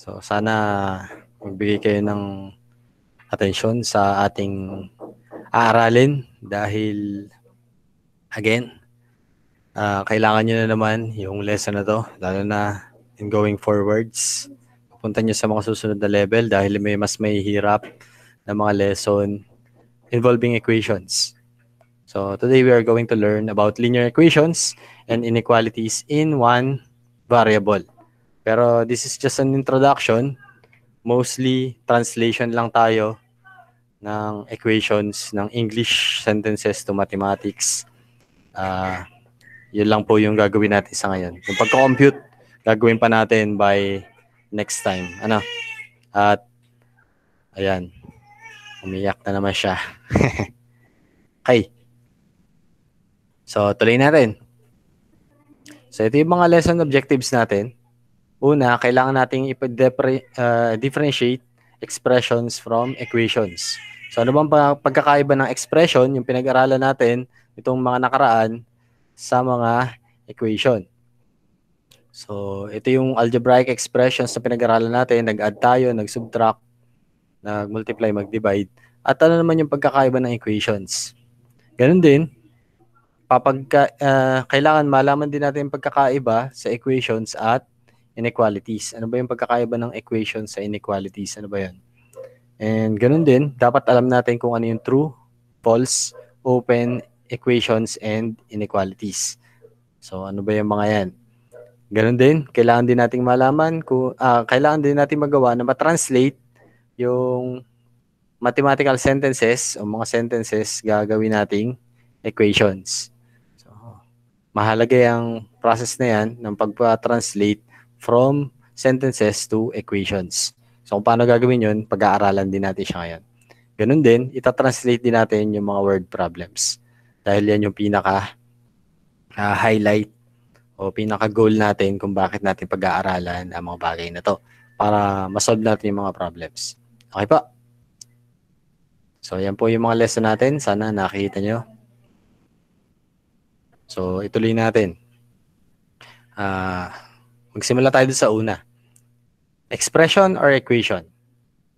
So, sana magbigay kayo ng atensyon sa ating aaralin dahil, again, kailangan nyo na naman yung lesson na to, lalo na in going forwards. Punta nyo sa mga susunod na level dahil may hirap na mga lesson involving equations. So, today we are going to learn about linear equations and inequalities in one variable. Pero this is just an introduction. Mostly, translation lang tayo ng equations ng English sentences to mathematics. Yun lang po yung gagawin natin sa ngayon. Yung pagka-compute, gagawin pa natin by next time. At, ayan, umiyak na naman siya. Okay. So, tuloy natin. So, ito yung mga lesson objectives natin. Una, kailangan nating differentiate expressions from equations. So, ano bang pagkakaiba ng expression, yung pinag-aralan natin, itong mga nakaraan, sa mga equation. So, ito yung algebraic expressions na pinag-aralan natin. Nag-add tayo, nag-subtract, nag-multiply, mag-divide. At ano naman yung pagkakaiba ng equations? Ganun din, kailangan malaman din natin yung pagkakaiba sa equations at inequalities. Ano ba yung pagkakaiba ng equations sa inequalities? Ano ba yan? And ganun din, dapat alam natin kung ano yung true, false, open, equations, and inequalities. So, ano ba yung mga yan? Ganun din, kailangan din nating malaman kailangan din nating magawa na ma-translate yung mathematical sentences o mga sentences gagawin nating equations. So, mahalaga yung process na yan ng pagpa-translate from sentences to equations. So, kung paano gagawin yun, pag-aaralan din natin siya ngayon. Ganun din, ita-translate din natin yung mga word problems. Dahil yan yung pinaka-highlight o pinaka-goal natin kung bakit natin pag-aaralan ang mga bagay na to para masolve natin yung mga problems. Okay po? So, yan po yung mga lesson natin. Sana nakikita nyo. So, ituloy natin. Magsimula tayo sa una. Expression or equation?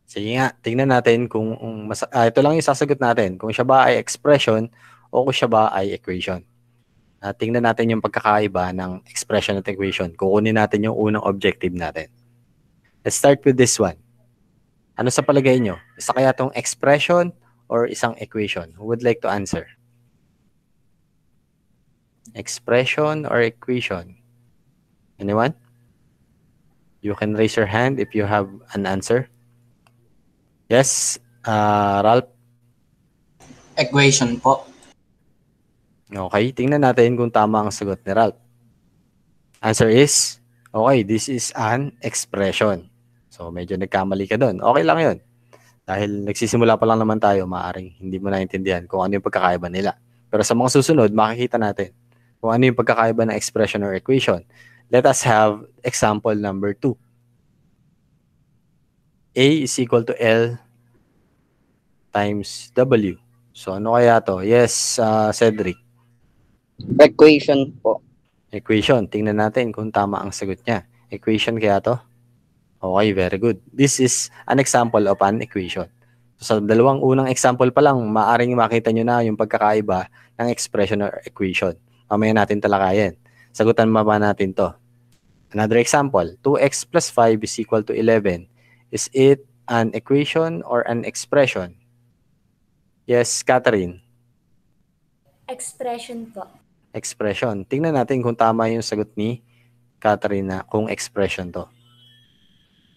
Sige nga, tingnan natin kung ito lang yung sasagot natin. Kung siya ba ay expression o kung siya ba ay equation. Tingnan natin yung pagkakaiba ng expression at equation. Kukunin natin yung unang objective natin. Let's start with this one. Ano sa palagay nyo? Isa kaya itong expression or isang equation? Who would like to answer? Expression or equation? Anyone? You can raise your hand if you have an answer. Yes, Ralph? Equation po. Okay, tingnan natin kung tama ang sagot ni Ralph. Answer is, okay, this is an expression. So, medyo nagkamali ka doon. Okay lang yun. Dahil nagsisimula pa lang naman tayo, maaaring hindi mo naintindihan kung ano yung pagkakaiba nila. Pero sa mga susunod, makikita natin kung ano yung pagkakaiba ng expression or equation. Let us have example number 2. A is equal to L times W. So, ano kaya to? Yes, Cedric. Equation po. Equation. Tingnan natin kung tama ang sagot niya. Equation kaya to? Okay, very good. This is an example of an equation. So, sa dalawang unang example pa lang, maaaring makita nyo na yung pagkakaiba ng expression or equation. Mamaya natin talakayin. Sagutan ba natin to? Another example, 2x plus 5 is equal to 11. Is it an equation or an expression? Yes, Catherine. Expression po. Expression. Tingnan natin kung tama yung sagot ni Catherine na kung expression to.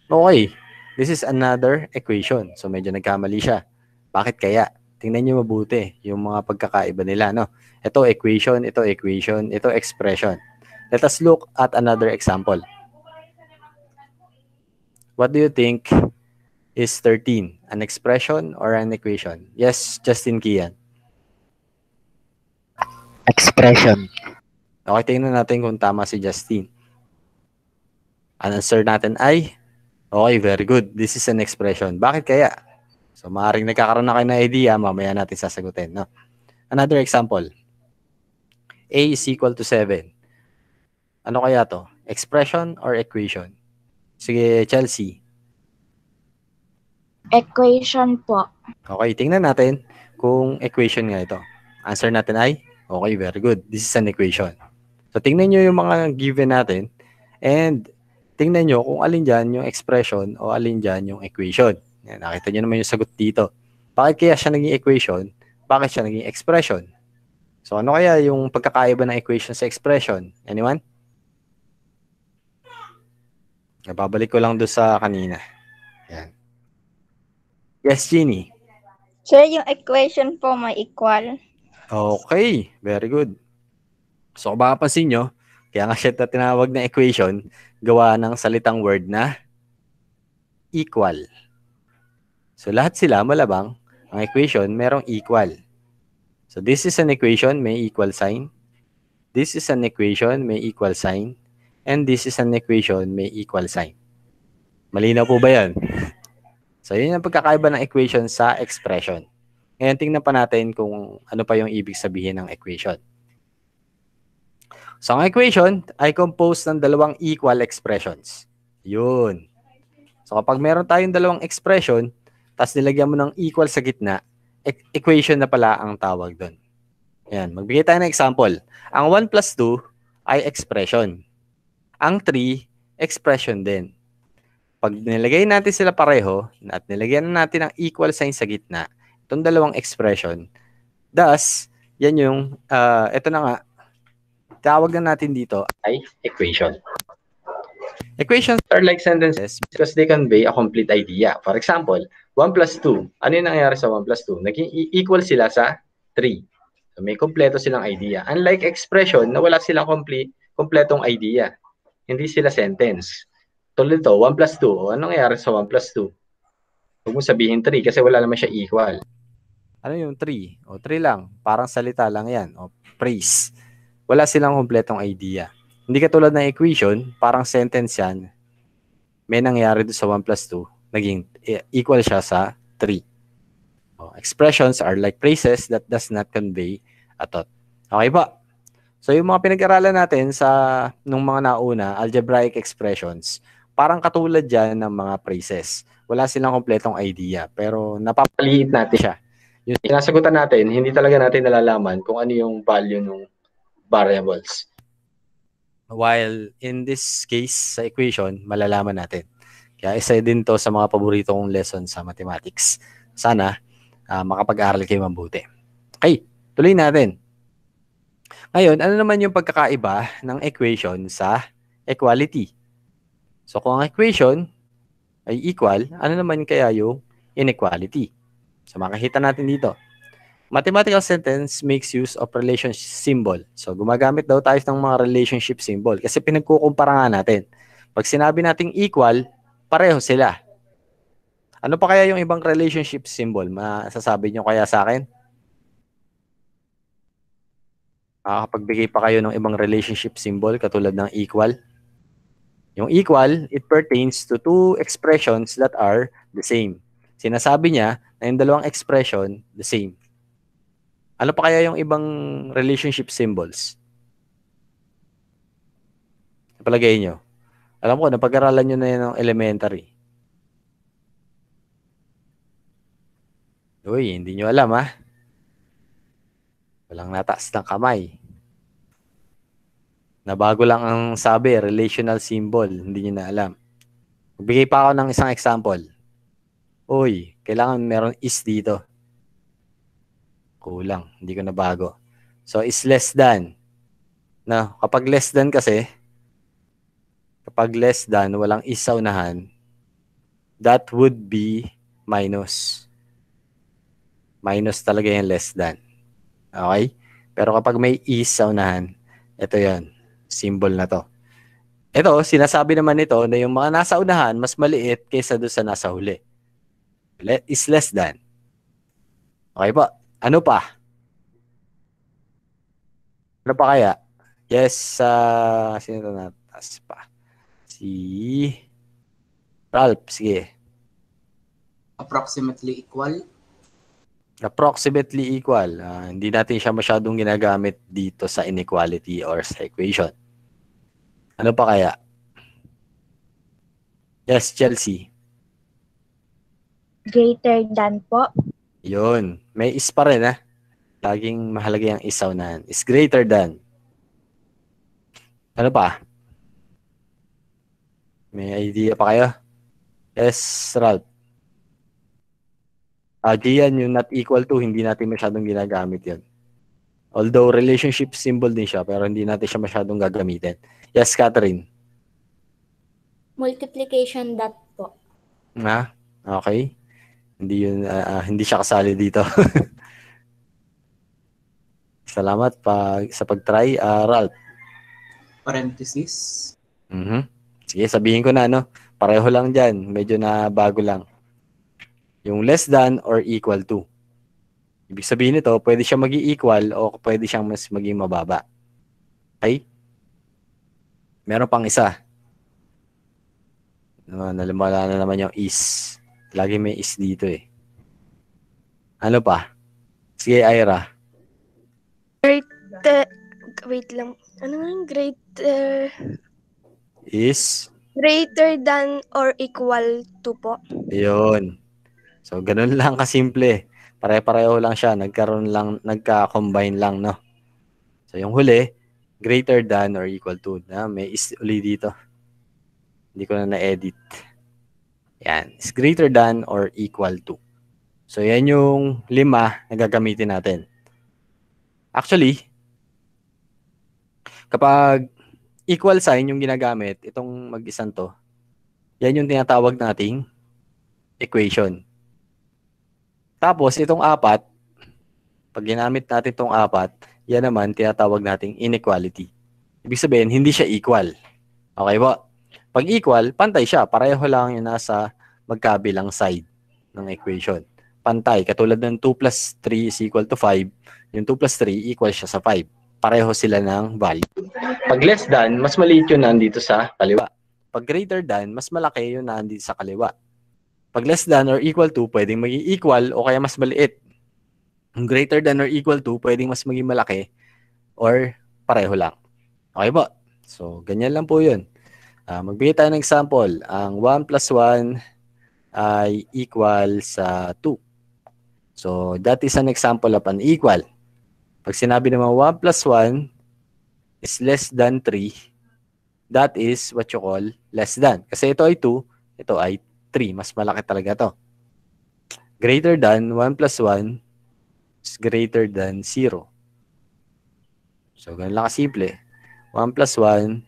Okay, this is another equation. So medyo nagkamali siya. Bakit kaya? Tingnan niyo mabuti yung mga pagkakaiba nila, no? Ito equation, ito expression. Let us look at another example. What do you think is 13? An expression or an equation? Yes, Justin Kian. Expression. Okay, tingnan natin kung tama si Justin. Ang answer natin ay, okay, very good. This is an expression. Bakit kaya? So, maaaring nagkakaroon na kayo ng idea, mamaya natin sasagutin. No? Another example. A is equal to 7. Ano kaya to? Expression or equation? Sige, Chelsea. Equation po. Okay, tingnan natin kung equation nga ito. Answer natin ay, okay, very good. This is an equation. So, tingnan nyo yung mga given natin and tingnan nyo kung alin dyan yung expression o alin dyan yung equation. Yan, nakita nyo naman yung sagot dito. Bakit kaya siya naging equation? Bakit siya naging expression? So, ano kaya yung pagkakaiba ng equation sa expression? Anyone? Nababalik ko lang doon sa kanina. Yan. Yes, Jeannie. Sir, yung equation po may equal. Okay, very good. So, kung mapapansin nyo, kaya nga siya tinawag na equation, gawa ng salitang word na equal. So, lahat sila malabang. Ang equation, merong equal. So, this is an equation, may equal sign. This is an equation, may equal sign. And this is an equation, may equal sign. Malinaw po ba yan? So, yun ang pagkakaiba ng equation sa expression. Ngayon, tingnan pa natin kung ano pa yung ibig sabihin ng equation. So, ang equation ay composed ng dalawang equal expressions. Yun. So, kapag meron tayong dalawang expression, tapos nilagyan mo ng equal sa gitna, equation na pala ang tawag doon. Yan. Magbigay tayo ng example. Ang 1 plus 2 ay expression. Ang 3, expression din. Pag nilagay natin sila pareho at nilagyan natin ng equal sign sa gitna, itong dalawang expression, thus, yan yung, ito na nga, tawag na natin dito ay equation. Equations are like sentences because they convey a complete idea. For example, 1 plus 2. Ano yung nangyari sa 1 plus 2? Naging equal sila sa 3. So, may kompleto silang idea. Unlike expression na wala silang kompletong idea. Hindi sila sentence. Tulad ito, 1 plus 2. O, anong nangyari sa 1 plus 2? Huwag mo sabihin 3 kasi wala naman siya equal. Ano yung 3? O, 3 lang. Parang salita lang yan. O, praise. Wala silang kompletong idea. Hindi katulad ng equation, parang sentence yan. May nangyari doon sa 1 plus 2, naging equal siya sa 3. O, expressions are like phrases that does not convey a thought. Okay ba? So, yung mga pinag-aralan natin sa nung mga nauna, algebraic expressions, parang katulad dyan ng mga phrases. Wala silang kompletong idea, pero napapaliit natin siya. Yung sinasagutan natin, hindi talaga natin nalalaman kung ano yung value ng variables. While in this case, sa equation, malalaman natin. Kaya isa din to sa mga paborito kong lesson sa mathematics. Sana makapag-aral kayo mabuti. Okay, tuloy natin. Ngayon, ano naman yung pagkakaiba ng equation sa equality? So kung ang equation ay equal, ano naman kaya yung inequality? So makikita natin dito. Mathematical sentence makes use of relationship symbol. So, gumagamit daw tayo ng mga relationship symbol kasi pinagkukumpara nga natin. Pag sinabi nating equal, pareho sila. Ano pa kaya yung ibang relationship symbol? Masasabi nyo kaya sa akin? Makakapagbigay pa kayo ng ibang relationship symbol katulad ng equal? Yung equal, it pertains to two expressions that are the same. Sinasabi niya na yung dalawang expression, the same. Ano pa kaya yung ibang relationship symbols? Napalagay nyo. Alam ko, napag-aralan nyo na yan ng elementary. Uy, hindi nyo alam ha. Walang nataas ng kamay. Nabago lang ang sabi, relational symbol. Hindi nyo na alam. Magbigay pa ako ng isang example. Uy, kailangan meron is dito. Kulang, hindi ko nabago. So, is less than. Na, kapag less than kasi, kapag less than, walang is sa unahan, that would be minus. Minus talaga yung less than. Okay? Pero kapag may is sa unahan, ito yon, symbol na to. Ito, sinasabi naman nito na yung mga nasa unahan, mas maliit kaysa doon sa nasa huli. Is less than. Okay po? Ano pa? Ano pa kaya? Yes, sino ito natas pa? Si Ralph, sige. Approximately equal. Approximately equal. Hindi natin siya masyadong ginagamit dito sa inequality or sa equation. Ano pa kaya? Yes, Chelsea. Greater than po. Yun. May is pa rin, ha? Laging mahalaga yung isaw na is greater than. Ano pa? May idea pa kayo? Yes, Ralph. Gian, yung not equal to, hindi natin masyadong ginagamit yun. Although relationship symbol din siya, pero hindi natin siya masyadong gagamitin. Yes, Catherine. Multiplication dot po. Ha? Okay. Hindi siya kasali dito. Salamat sa pag-try, Ralph. Parenthesis. Sige, sabihin ko na, no? Pareho lang dyan. Medyo na bago lang. Yung less than or equal to. Ibig sabihin nito, pwede siya maging equal o pwede siyang mas maging mababa. Okay? Meron pang isa. Nalimala na naman yung is. Lagi may is dito eh. Ano pa? Sige, Ira. Wait lang. Ano nga yung greater? Is? Greater than or equal to po. Yun. So, ganun lang kasimple. Pare-pareho lang siya. Nagka-combine lang, no? So, yung huli, greater than or equal to. May is uli dito. Hindi ko na na-edit. Yan. Is greater than or equal to. So, yan yung 5 na gagamitin natin. Actually, kapag equal sign yung ginagamit, itong mag-isang to, yan yung tinatawag nating equation. Tapos, itong 4, pag ginamit natin itong 4, yan naman tinatawag nating inequality. Ibig sabihin, hindi siya equal. Okay po? Pag equal, pantay siya. Pareho lang yung nasa magkabilang side ng equation. Pantay. Katulad ng 2 plus 3 is equal to 5. Yung 2 plus 3 equal siya sa 5. Pareho sila ng value. Pag less than, mas maliit yun nandito sa kaliwa. Pag greater than, mas malaki yun nandito sa kaliwa. Pag less than or equal to, pwedeng maging equal o kaya mas maliit. Greater than or equal to, pwedeng mas maging malaki or pareho lang. Okay po? So, ganyan lang po yun. Magbigay tayo ng example. Ang 1 plus 1 ay equal sa 2. So, that is an example of an equal. Pag sinabi naman 1 plus 1 is less than 3, that is what you call less than. Kasi ito ay 2, ito ay 3. Mas malaki talaga to. Greater than 1 plus 1 is greater than 0. So, ganun lang kasimple. 1 plus 1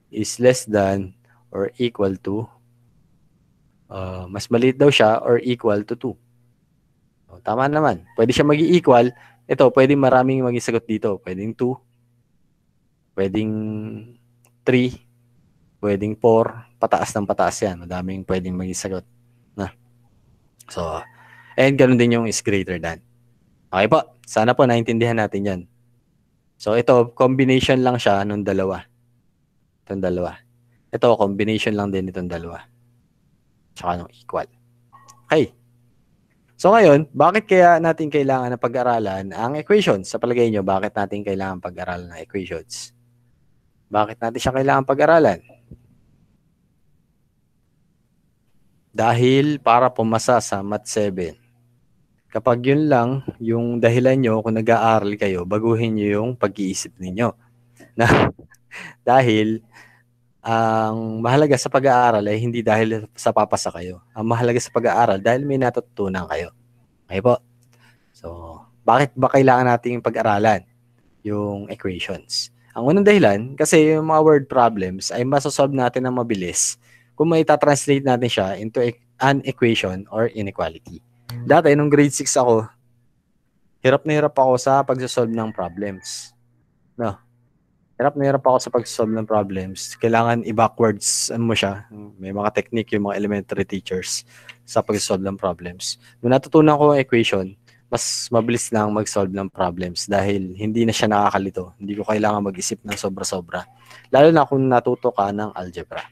is less than or equal to, mas maliit daw siya or equal to 2. So, tama naman. Pwede siya maging equal. Ito, pwedeng maraming maging sagot dito. Pwedeng 2, pwedeng 3, pwedeng 4, pataas ng pataas yan. Madaming pwedeng maging sagot. So, and ganun din yung is greater than. Okay po, sana po naintindihan natin yan. So, ito, combination lang siya nung dalawa. Itong dalawa. Ito, combination lang din itong dalawa. Tsaka nung equal. Okay. So, ngayon, bakit kaya natin kailangan na pag-aralan ang equations? Sa palagay nyo, bakit natin kailangan pag-aralan ang equations? Bakit natin siya kailangan pag-aralan? Dahil para pumasa sa Math 7. Kapag yun lang, yung dahilan nyo kung nag-aaral kayo, baguhin nyo yung pag-iisip ninyo. Dahil, ang mahalaga sa pag-aaral ay hindi dahil sa papasa kayo. Ang mahalaga sa pag-aaral dahil may natutunan kayo. Okay po? So, bakit ba kailangan nating pag-aralan yung equations? Ang unang dahilan, kasi yung mga word problems ay masasolve natin ng mabilis kung may translate natin siya into an equation or inequality. Dati, nung grade 6 ako, hirap na hirap ako sa pagsasolve ng problems. No? Hirap na hirap ako sa pagsasolve ng problems. Kailangan i-backwards mo siya. May mga technique yung mga elementary teachers sa pagsasolve ng problems. Nung natutunan ko ang equation, mas mabilis lang mag-solve ng problems dahil hindi na siya nakakalito. Hindi ko kailangan mag-isip ng sobra-sobra. Lalo na kung natuto ka ng algebra.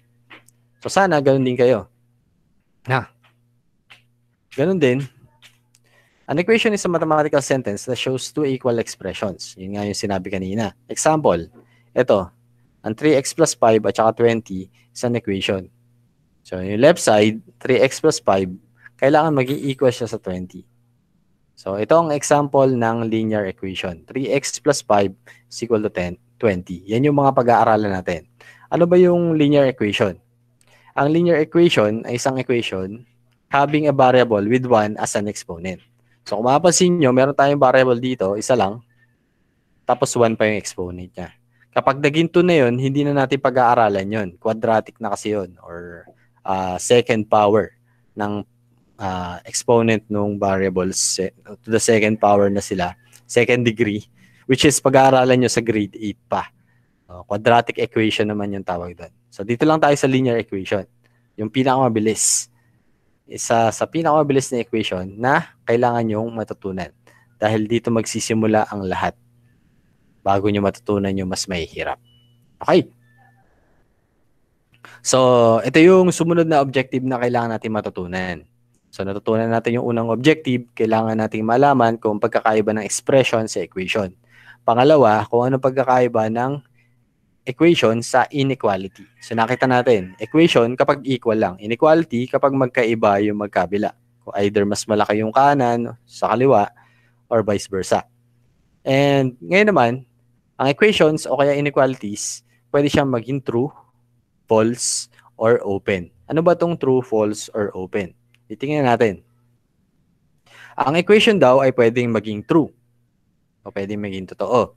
So sana ganun din kayo. Ganun din. An equation is a mathematical sentence that shows two equal expressions. Yun nga yung sinabi kanina. Example, ito, ang 3x plus 5 at saka 20 is an equation. So, yung left side, 3x plus 5, kailangan maging equal siya sa 20. So, ito ang example ng linear equation. 3x plus 5 is equal to 20. Yan yung mga pag-aaralan natin. Ano ba yung linear equation? Ang linear equation ay isang equation having a variable with 1 as an exponent. So, kung mapapansin nyo, meron tayong variable dito, isa lang, tapos 1 pa yung exponent niya. Kapag naging 2 na yun, hindi na natin pag-aaralan yun. Quadratic na kasi yun, or second power ng exponent ng variables to the second power na sila, second degree, which is pag-aaralan nyo sa grade 8 pa. Quadratic equation naman yung tawag doon. So, dito lang tayo sa linear equation. Yung pinakamabilis. Isa sa pinakamabilis na equation na kailangan nyong matutunan. Dahil dito magsisimula ang lahat. Bago nyo matutunan yung mas mahihirap. Okay. So, ito yung sumunod na objective na kailangan natin matutunan. So, natutunan natin yung unang objective, kailangan nating malaman kung pagkakaiba ng expression sa equation. Pangalawa, kung ano pagkakaiba ng equation sa inequality. So, nakita natin, equation kapag equal lang. Inequality kapag magkaiba yung magkabila. Kung either mas malaki yung kanan sa kaliwa or vice versa. And ngayon naman, ang equations o kaya inequalities, pwede siyang maging true, false, or open. Ano ba tong true, false, or open? Titingnan natin. Ang equation daw ay pwedeng maging true o pwedeng maging totoo.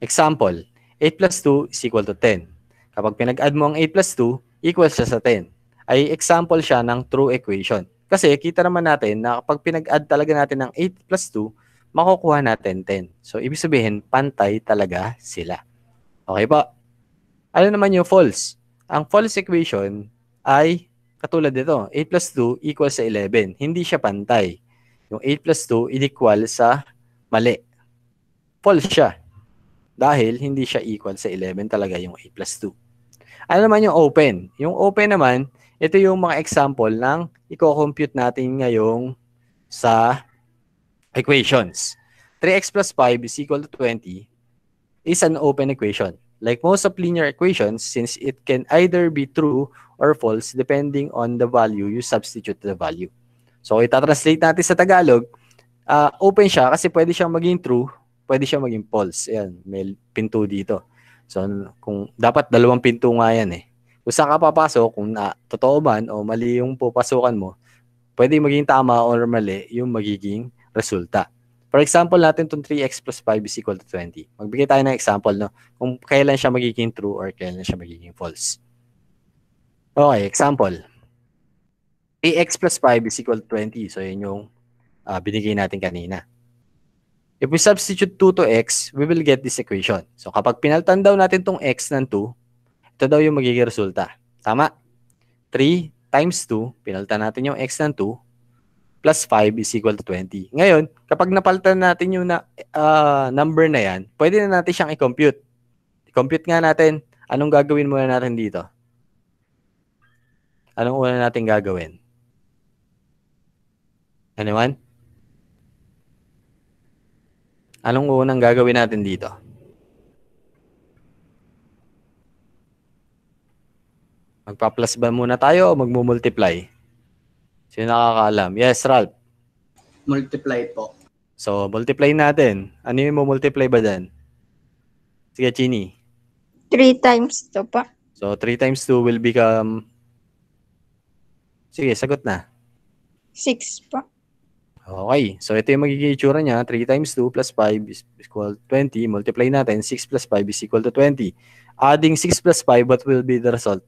Example, 8 plus 2 is equal to 10. Kapag pinag-add mo ang 8 plus 2, equals siya sa 10. Ay example siya ng true equation. Kasi kita naman natin na kapag pinag-add talaga natin ng 8 plus 2, makukuha natin 10. So, ibig sabihin, pantay talaga sila. Okay po? Ano naman yung false? Ang false equation ay katulad nito, 8 plus 2 equals sa 11. Hindi siya pantay. Yung 8 plus 2 equal sa mali. False siya. Dahil hindi siya equal sa 11 talaga yung 8 plus 2. Ano naman yung open? Yung open naman, ito yung mga example ng i-compute natin ngayong sa equations. 3x plus 5 is equal to 20 is an open equation. Like most of linear equations, since it can either be true or false depending on the value you substitute the value. So, itatranslate natin sa Tagalog, open siya kasi pwede siyang maging true, pwede siyang maging false. Ayan, may pinto dito. So, kung dapat dalawang pinto nga yan eh. Kung saan ka papasok, kung totoo man o mali yung pupasukan mo, pwede maging tama or mali yung magiging resulta. For example natin itong 3x plus 5 is equal to 20. Magbigay tayo ng example, no? Kung kailan siya magiging true or kailan siya magiging false. Okay, example. 3x plus 5 is equal to 20. So, yun yung binigay natin kanina. If we substitute 2 to x, we will get this equation. So, kapag pinaltan daw natin itong x ng 2, ito daw yung magiging resulta. Tama? 3 times 2, pinaltan natin yung x ng 2, plus 5 is equal to 20. Ngayon, kapag napalitan natin yung number na yan, pwede na natin siyang i-compute. I-compute nga natin, anong gagawin muna natin dito? Anong una natin gagawin? Anyone? Anong unang gagawin natin dito? Magpa-plus ba muna tayo o magmumultiply? Sino nakakaalam? Yes, Ralph. Multiply po. So, multiply natin. Ano yung multiply ba dyan? Sige, Chini. 3 times 2 po. So, 3 times 2 will become... Sige, sagot na. 6 po. Okay. So, ito yung magiging itsura niya. 3 times 2 plus 5 is equal to 20. Multiply natin. 6 plus 5 is equal to 20. Adding 6 plus 5, what will be the result?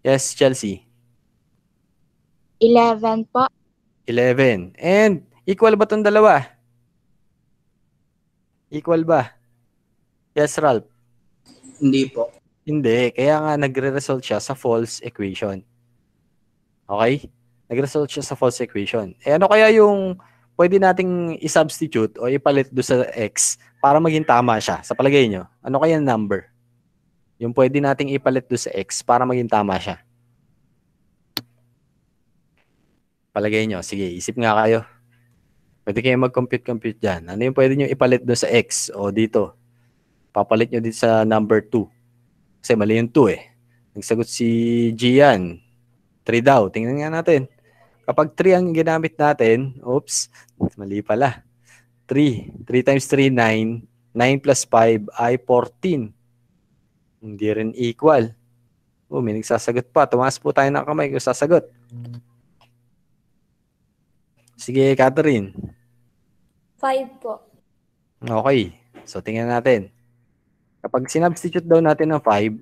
Yes, Chelsea. 11 po. 11. And, equal ba itong dalawa? Equal ba? Yes, Ralph. Hindi po. Hindi. Kaya nga nagre-result siya sa false equation. Okay? Nag-result siya sa false equation. Eh ano kaya yung pwede nating i-substitute o ipalit do sa x para maging tama siya? Sa palagay nyo, ano kaya number? Yung pwede nating ipalit do sa x para maging tama siya. Palagay nyo. Sige, isip nga kayo. Pwede kayo mag-compute dyan. Ano yung pwede nyo ipalit do sa x o dito? Papalit nyo dito sa number 2. Kasi mali yung 2 eh. Nagsagot si Gian. 3 daw. Tingnan nga natin. Kapag 3 ang ginamit natin, oops, mali pala. 3. 3 times 3, 9. 9 plus 5 ay 14. Hindi rin equal. Oh, may nagsasagot pa. Tumaas po tayo ng kamay kung sasagot. Sige, Catherine. 5 po. Okay. So, tingnan natin. Kapag sinubstitute daw natin ng 5,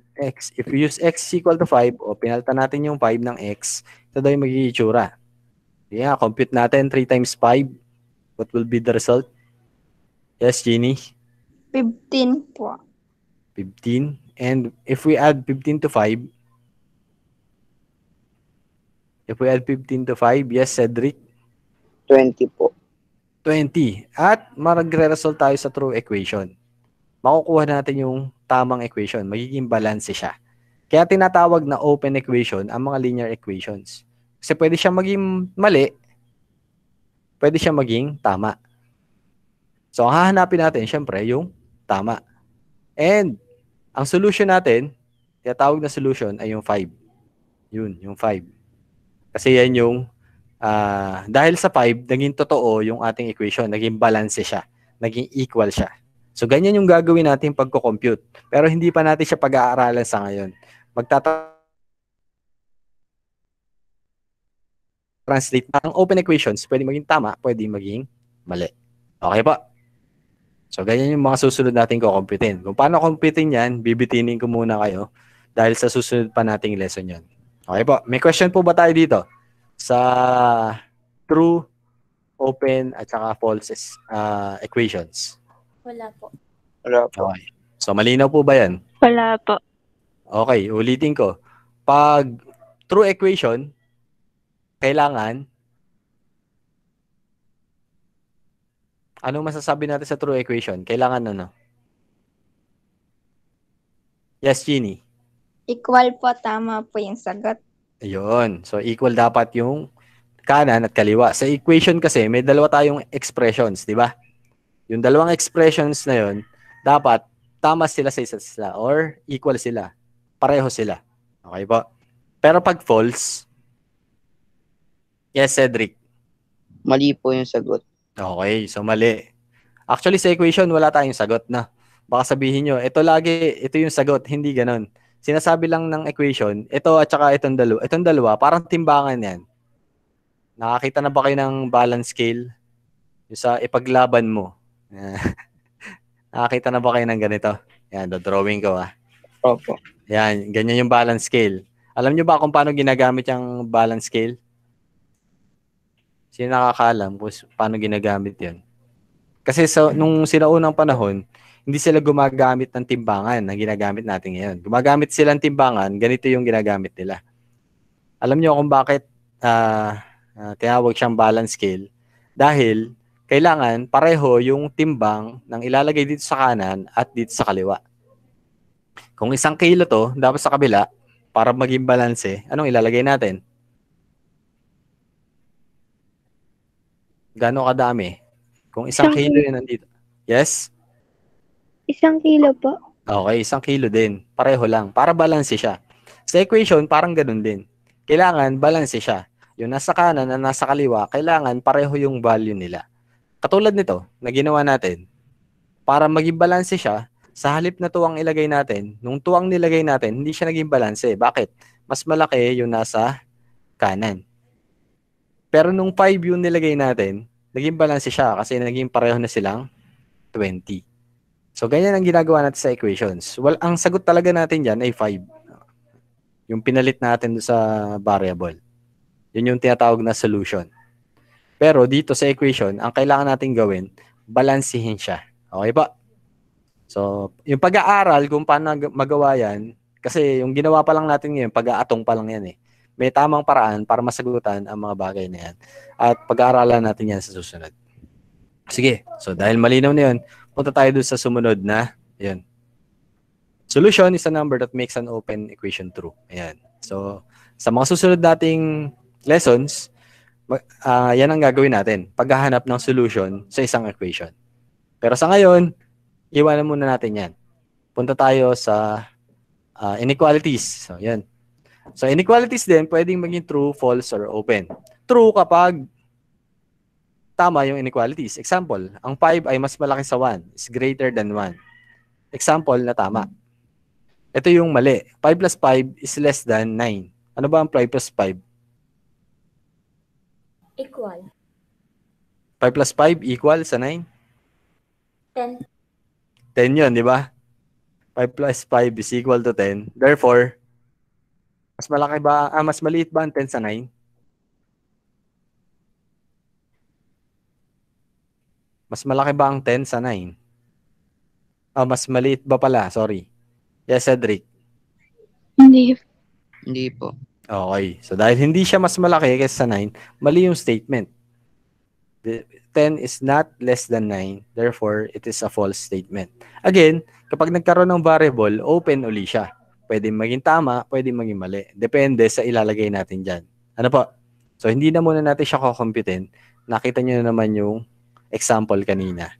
if we use x equal to 5, o pinalitan natin yung 5 ng x, ito daw yung magiging itsura. Yeah, compute natin 3 times 5. What will be the result? Yes, Jeannie? 15 po. 15. And if we add 15 to 5, yes, Cedric? 20 po. 20. At magre-result tayo sa true equation. Makukuha natin yung tamang equation. Magiging balance siya. Kaya tinatawag na open equation ang mga linear equations. Kasi pwede siya maging mali, pwede siya maging tama. So, ang hahanapin natin, syempre, yung tama. And, ang solution natin, tinatawag na solution ay yung 5. Yun, yung 5. Kasi yan yung, dahil sa 5, naging totoo yung ating equation, naging balance siya, naging equal siya. So, ganyan yung gagawin natin pagko-compute. Pero hindi pa natin siya pag-aaralan sa ngayon. Translate ang open equations, pwede maging tama, pwede maging mali. Okay po? So, ganyan yung mga susunod natin kukumputin. Kung paano kumputin yan, bibitinin ko muna kayo dahil sa susunod pa nating lesson yan. Okay po? May question po ba tayo dito? Sa true, open, at saka false equations? Wala po. Wala po. Okay. So, malinaw po ba yan? Wala po. Okay, ulitin ko. Pag true equation, kailangan, anong masasabi natin sa true equation? Kailangan ano? Yes, Jeannie? Equal po, tama po yung sagot. Ayun. So, equal dapat yung kanan at kaliwa. Sa equation kasi, may dalawa tayong expressions, di ba? Yung dalawang expressions na yun, dapat tama sila sa isa't isa or equal sila. Pareho sila. Okay po? Pero pag false, yes, Cedric? Mali po yung sagot. Okay, so mali. Actually, sa equation, wala tayong sagot na. Baka sabihin nyo, ito yung sagot, hindi ganon. Sinasabi lang ng equation, ito at saka itong dalawa, parang timbangan yan. Nakakita na ba kayo ng balance scale? Yung sa ipaglaban mo. Nakakita na ba kayo ng ganito? Yan, drawing ko Opo. Yan, ganyan yung balance scale. Alam nyo ba kung paano ginagamit yung balance scale? Sino nakakaalam kung paano ginagamit yun? Kasi nung sinaunang panahon, hindi sila gumagamit ng timbangan na ginagamit natin ngayon. Gumagamit sila ng timbangan, ganito yung ginagamit nila. Alam nyo kung bakit tinawag siyang balance scale? Dahil kailangan pareho yung timbang ng ilalagay dito sa kanan at dito sa kaliwa. Kung 1 kilo to, dapat sa kabila, para maging balanse, anong ilalagay natin? Gano'ng kadami? Kung 1 kilo yun nandito. Yes? 1 kilo po. Okay, 1 kilo din. Pareho lang. Para balanse siya. Sa equation, parang ganun din. Kailangan balanse siya. Yung nasa kanan at nasa kaliwa, kailangan pareho yung value nila. Katulad nito, na ginawa natin, para maging balanse siya, sa halip na tuwang ilagay natin, nung tuwang nilagay natin, hindi siya naging balanse. Bakit? Mas malaki yung nasa kanan. Pero nung 5 yung nilagay natin, naging balanse siya kasi naging pareho na silang 20. So, ganyan ang ginagawa natin sa equations. Well, ang sagot talaga natin dyan ay 5. Yung pinalit natin sa variable. Yun yung tinatawag na solution. Pero dito sa equation, ang kailangan natin gawin, balansihin siya. Okay ba? So, yung pag-aaral kung paano magawa yan, kasi yung ginawa pa lang natin ngayon, pag-aatong pa lang yan eh. May tamang paraan para masagutan ang mga bagay na yan. At pag-aaralan natin yan sa susunod. Sige, so dahil malinaw na yun, punta tayo dun sa sumunod na, yun. Solution is a number that makes an open equation true. Ayan. So, sa mga susunod nating lessons, yan ang gagawin natin. Paghahanap ng solution sa isang equation. Pero sa ngayon, iwanan muna natin yan. Punta tayo sa inequalities. So, yan. So, inequalities din, pwedeng maging true, false, or open. True kapag tama yung inequalities. Example, ang 5 ay mas malaki sa 1, is greater than 1. Example na tama. Ito yung mali. 5 plus 5 is less than 9. Ano ba ang 5 plus 5? Equal. 5 plus 5 equal sa 9? 10. 10 yun, di ba? 5 plus 5 is equal to 10. Therefore, mas maliit ba ang 10 sa 9? Mas malaki ba ang 10 sa 9? Mas maliit ba pala? Sorry. Yes, Cedric. Hindi. Hindi po. Okay. So, dahil hindi siya mas malaki kaysa sa 9, mali yung statement. 10 is not less than 9. Therefore, it is a false statement. Again, kapag nagkaroon ng variable, open uli siya. Pwede maging tama, pwede maging mali. Depende sa ilalagay natin dyan. Ano po? So, hindi na muna natin siya kukumpitin. Nakita nyo na naman yung example kanina.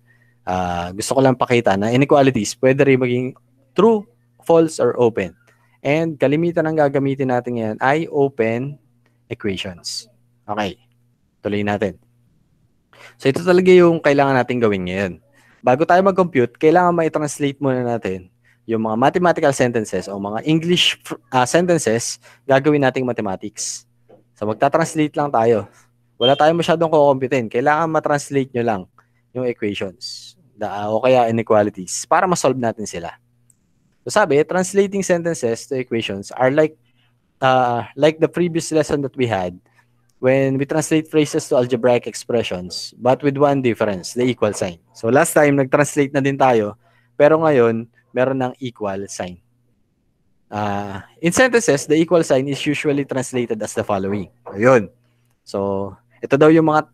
Gusto ko lang pakita na inequalities, pwede rin maging true, false, or open. And kalimitan ang gagamitin natin ngayon ay open equations. Okay. Tuloy natin. So, ito talaga yung kailangan natin gawin ngayon. Bago tayo mag-compute, kailangan ma-translate muna natin yung mga mathematical sentences o mga English sentences, gagawin nating mathematics. So, magta-translate lang tayo. Wala tayong masyadong kukumpitin. Kailangan ma-translate nyo lang yung equations o kaya inequalities para ma-solve natin sila. So, sabi, translating sentences to equations are like the previous lesson that we had when we translate phrases to algebraic expressions, but with one difference, the equal sign. So last time, nag-translate na din tayo, pero ngayon, meron ng equal sign. In sentences, the equal sign is usually translated as the following. Ayun. So, ito daw yung mga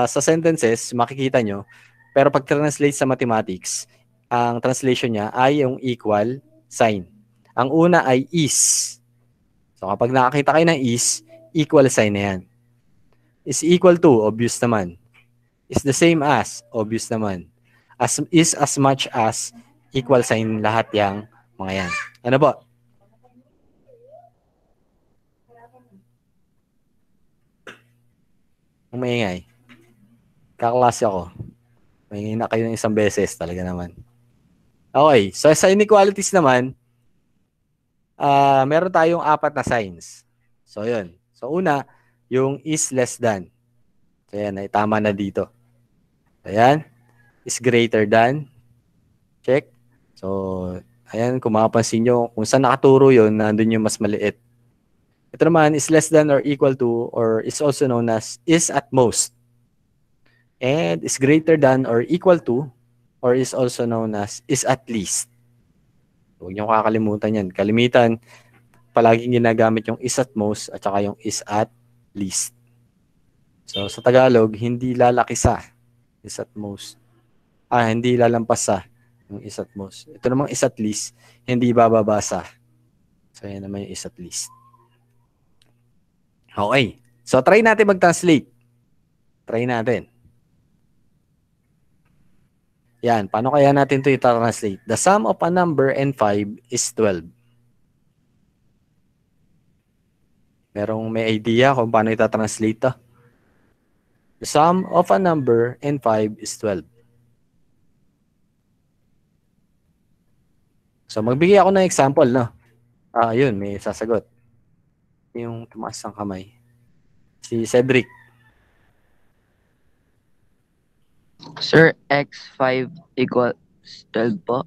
sa sentences, makikita nyo, pero pag translate sa mathematics, ang translation niya ay yung equal sign. Ang una ay is. So, kapag nakakita kayo ng is, equal sign na yan. Is equal to, obvious naman. Is the same as, obvious naman. Is as much as, equal sign lahat yang mga yan. Ano po? Ang maingay. Kaklase ako. Maingay na kayo ng isang beses talaga naman. Okay. So, sa inequalities naman, meron tayong 4 na signs. So, yun. So, una, yung is less than. So, yan, ay tama na dito. Ayan. Is greater than. Check. So, ayan, kung makapansin nyo, kung saan nakaturo yun, nandun yung mas maliit. Ito naman is less than or equal to, or is also known as is at most. And is greater than or equal to, or is also known as is at least. Huwag nyo kakalimutan yan. Kalimitan, palaging ginagamit yung is at most at saka yung is at least. So, sa Tagalog, hindi lalaki sa is at most. Hindi lalampas sa yung is at most. Ito namang is at least, hindi bababa sa. So, yan naman yung is at least. Okay. So, try natin mag-translate. Try natin. Yan. Paano kaya natin ito i-translate? The sum of a number and 5 is 12. Merong may idea kung paano ita-translate to? The sum of a number and 5 is 12. So, magbigay ako ng example, no? Yun, may sasagot. Yung tumaas ng kamay. Si Cedric. Sir, x5 equals 12 po.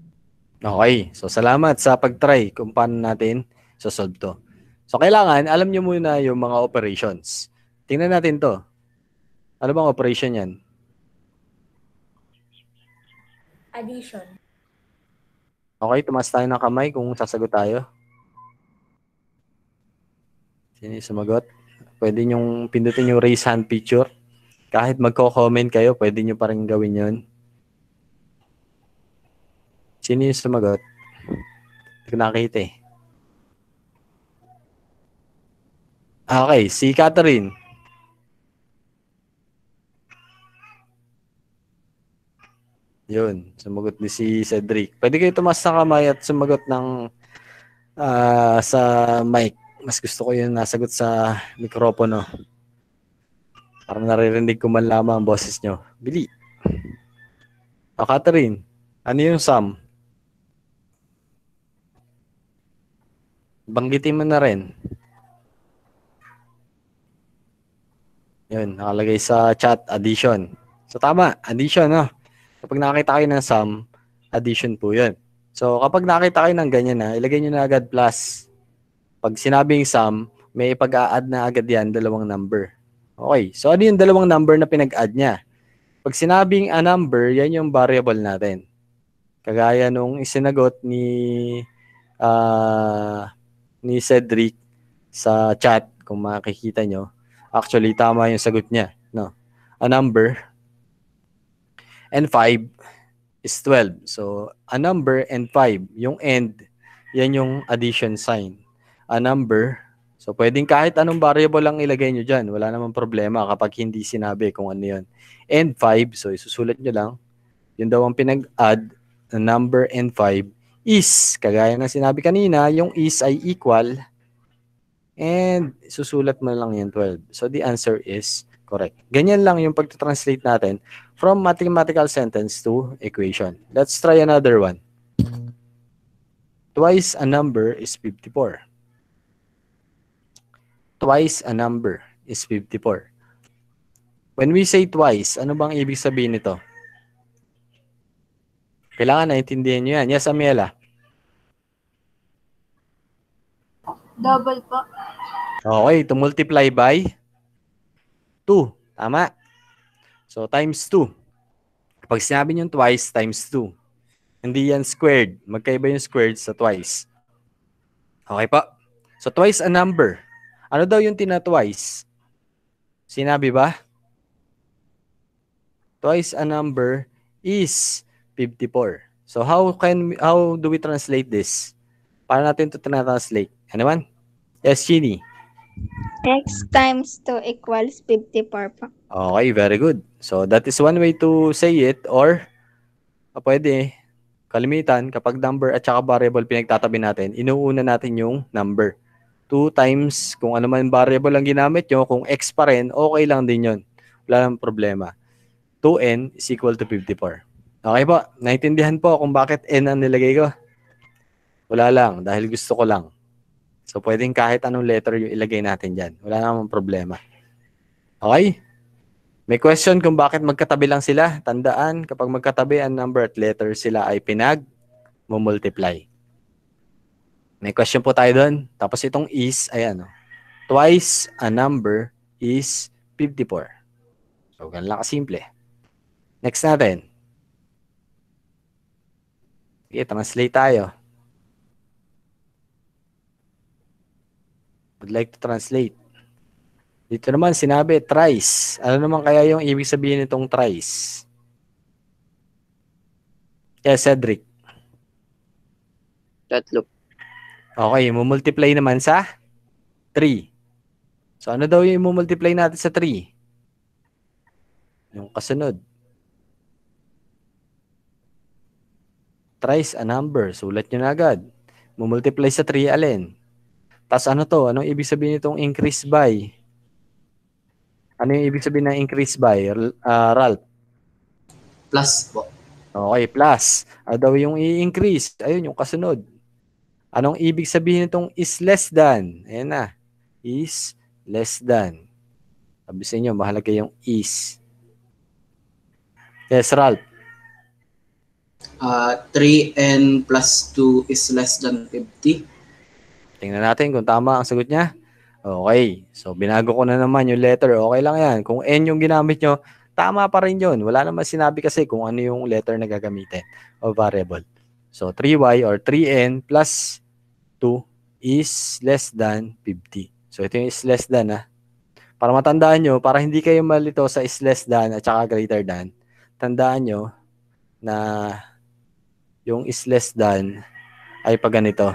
Okay. So, salamat sa pag-try kung paano natin sosolve to. So, kailangan, alam nyo muna yung mga operations. Tingnan natin to. Ano bang operation yan? Addition. Okay, tumaas tayo ng kamay kung sasagot tayo. Sino yung sumagot? Pwede nyong pindutin yung raise hand picture. Kahit magko-comment kayo, pwede nyo pa rin gawin yun. Sino yung sumagot? Hindi ko nakita eh. Okay, si Catherine. Yun, sumagot ni si Cedric. Pwede kayo tumaas ng kamay at sumagot ng sa mic. Mas gusto ko yung nasagot sa mikropono. Parang naririnig ko man lamang ang boses nyo. Bili. O, Catherine, ano yung sum? Banggitin mo na rin. Yun, nakalagay sa chat, addition. So, tama, addition, no? Kapag nakakita kayo ng sum, addition po yun. So, kapag nakakita kayo ng ganyan na, ilagay nyo na agad plus. Pag sinabing sum, may ipag-a-add na agad yan, dalawang number. Okay, so ano yung dalawang number na pinag-add niya? Pag sinabing a number, yan yung variable natin. Kagaya nung isinagot ni Cedric sa chat, kung makikita nyo. Actually, tama yung sagot niya. No? A number and 5 is 12. So, a number and 5, yung end, yan yung addition sign. A number, so pwedeng kahit anong variable lang ilagay nyo dyan. Wala namang problema kapag hindi sinabi kung ano yun. And 5, so isusulat nyo lang. Yun daw ang pinag-add na number and 5 is, kagaya ng sinabi kanina, yung is ay equal and susulat mo lang yung 12. So the answer is correct. Ganyan lang yung pag-translate natin from mathematical sentence to equation. Let's try another one. Twice a number is 54. Twice a number is 54. When we say twice, ano bang ibig sabihin nito? Kailangan naintindihan nyo yan. Yes, Amiela? Double po. Okay, to multiply by 2. Tama. So, times 2. Kapag sinabi nyo twice, times 2. Hindi yan squared. Magkaiba yung squared sa twice. Okay pa? So, twice a number. Ano daw yung tina-twice? Sinabi ba? Twice a number is 54. So, how do we translate this? Paano natin ito translate? Ano man? Yes, Chini. X times 2 equals 54 po. Okay, very good. So, that is one way to say it, or pwede, kalimitan, kapag number at saka variable pinagtatabi natin, inuuna natin yung number. 2 times, kung ano man variable ang ginamit nyo, kung x pa rin, okay lang din yun. Wala nang problema. 2n is equal to 54. Okay po, naintindihan po kung bakit n ang nilagay ko? Wala lang, dahil gusto ko lang. So, pwedeng kahit anong letter yung ilagay natin dyan. Wala namang problema. Okay? May question kung bakit magkatabi lang sila. Tandaan, kapag magkatabi ang number at letter, sila ay pinag-multiply. May question po tayo doon. Tapos itong is, ayan. Twice a number is 54. So, ganun lang kasimple. Next natin. Okay, translate tayo. Would like to translate. Dito naman sinabi, thrice. Ano naman kaya yung ibig sabihin nitong thrice? Yes, Cedric. Tatlo. Okay, multiply naman sa 3. So, ano daw yung multiply natin sa 3? Yung kasunod. Thrice a number. Sulat nyo na agad. Multiply sa 3, alin? Tapos ano to? Anong ibig sabihin nitong increase by? Ano yung ibig sabihin ng increase by, Ralph? Plus po. Okay, plus. Ano daw yung i-increase? Ayun, yung kasunod. Anong ibig sabihin nitong is less than? Ayan na. Is less than. Sabi sa inyo, mahalaga yung is. Yes, Ralph. 3n plus 2 is less than 50. Tingnan natin kung tama ang sagot niya. Okay. So, binago ko na naman yung letter. Okay lang yan. Kung n yung ginamit nyo, tama pa rin yun. Wala naman sinabi kasi kung ano yung letter na gagamitin o variable. So, 3y or 3n plus 2 is less than 50. So, ito yung is less than, ha. Para matandaan nyo, para hindi kayo malito sa is less than at saka greater than, tandaan nyo na yung is less than ay pag ganito.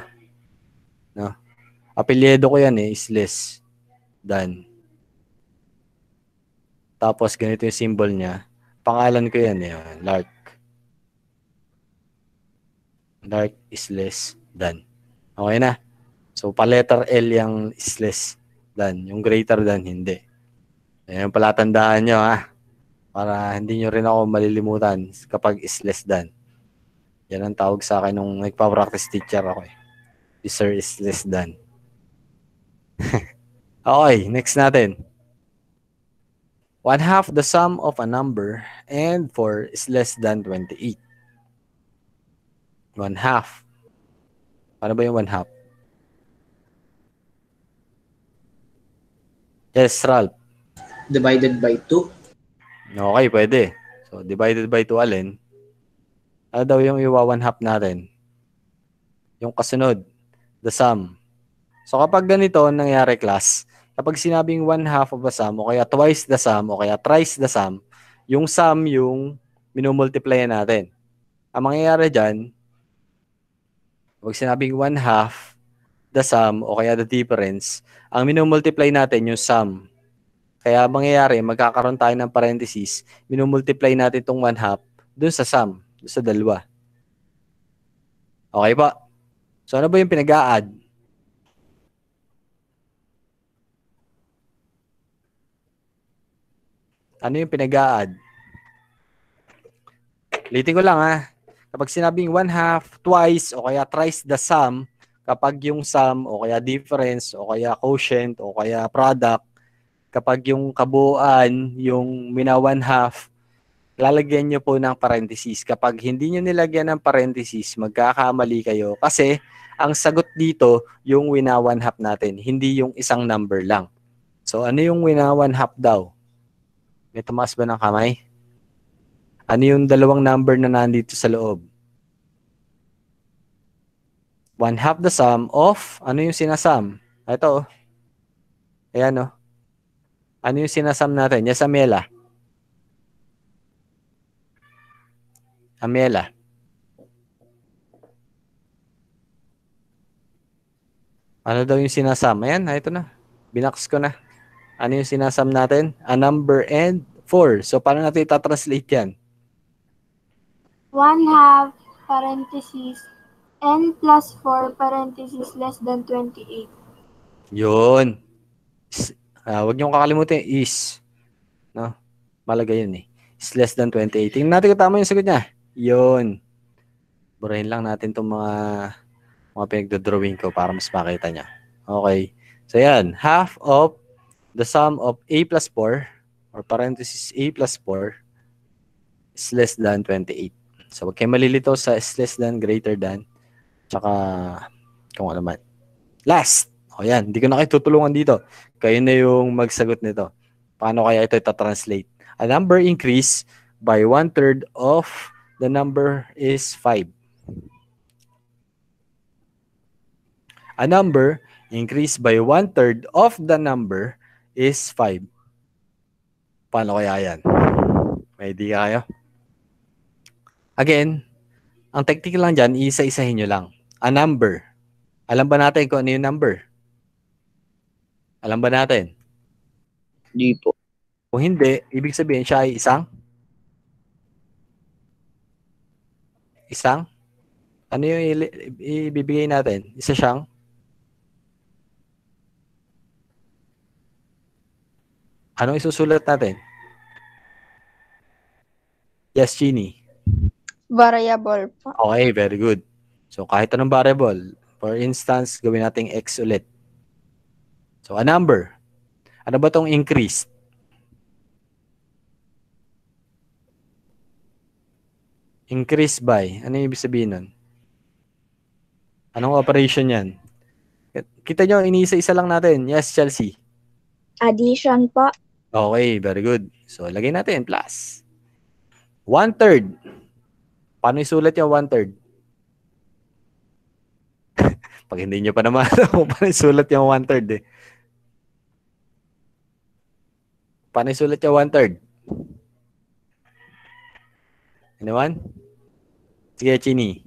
No? Apelyido ko yan is less than. Tapos ganito yung symbol niya. Pangalan ko yan Lark. Lark is less than. Okay na. So, pa-letter L yung is less than. Yung greater than, hindi. Ayan, palatandaan nyo, ha? Para hindi nyo rin ako malilimutan kapag is less than. Yan ang tawag sa akin nung nagpa-practice teacher ako eh. Is sir is less than. Okay, next natin. 1/2 the sum of a number and 4 is less than 28. 1/2. Paano ba yung 1/2? Yes, Ralph. Divided by 2. Okay, pwede. So, divided by 2 alin? Ano daw yung iwa-1/2 natin? Yung kasunod, the sum. So, kapag ganito nangyari, class, kapag sinabing 1/2 of a sum, o kaya twice the sum, o kaya thrice the sum, yung sum yung minumultiply natin. Ang mangyayari dyan, kapag sinabing 1/2 the sum, o kaya the difference, ang minumultiply natin yung sum. Kaya mangyayari, magkakaroon tayo ng parenthesis, minumultiply natin itong 1/2 dun sa sum, dun sa dalawa. Okay pa? So, ano ba yung pinag-a-add? Ano yung pinag-a-add? Ulitin ko lang, ha. Kapag sinabing 1/2, twice, o kaya thrice the sum, kapag yung sum, o kaya difference, o kaya quotient, o kaya product, kapag yung kabuuan, yung mina 1/2, lalagyan nyo po ng parenthesis. Kapag hindi nyo nilagyan ng parenthesis, magkakamali kayo. Kasi, ang sagot dito, yung wina 1/2 natin, hindi yung isang number lang. So, ano yung wina 1/2 daw? May tumaas ba ng kamay? Ano yung dalawang number na nandito sa loob? 1/2 the sum of, ano yung sinasum? Ito, ayan o. Ano yung sinasum natin? Yes, Amela. Amela. Ano daw yung sinasum? Ayan, ito na. Binax ko na. Ano yung sinasum natin? A number and 4. So, paano natin itatranslate yan? 1/2 parenthesis n plus 4 parenthesis less than 28. Yun. Huwag niyong kakalimutan yung is. No? Malaga yun eh. Is less than 28. Tingnan natin kung tama yung sagot niya. Yun. Burahin lang natin itong mga pinagdodrawing ko para mas makita niya. Okay. So yan. Half of the sum of a plus 4 or parenthesis a plus 4 is less than 28. So huwag kayo malilito sa is less than, greater than, tsaka kung ano man. Last. O yan. Hindi ko na kayo tutulungan dito. Kayo na yung magsagot nito. Paano kaya ito ita-translate? A number increase by 1/3 of the number is 5. A number increased by 1/3 of the number is 5. Paano kaya yan? May idea kayo? Again, ang technique lang dyan, isa-isahin nyo lang. A number. Alam ba natin kung ano yung number? Alam ba natin? Di po. Kung hindi, ibig sabihin siya ay isang? Isang? Ano yung ibibigay natin? Isa siyang? Anong isusulat natin? Yes, Jeannie. Variable po. Okay, very good. So, kahit anong variable. For instance, gawin natin x ulit. So, a number. Ano ba tong increase? Increase by. Ano yung ibig sabihin nun? Anong operation yan? Kita nyo, iniisa-isa lang natin. Yes, Chelsea. Addition po. Okay, very good. So, lagay natin plus. 1/3. Paano isulat yung 1/3? Pag hindi nyo pa naman alam paano isulat yung 1/3 eh. Paano isulat yung 1/3? Anyone? Sige, Chini.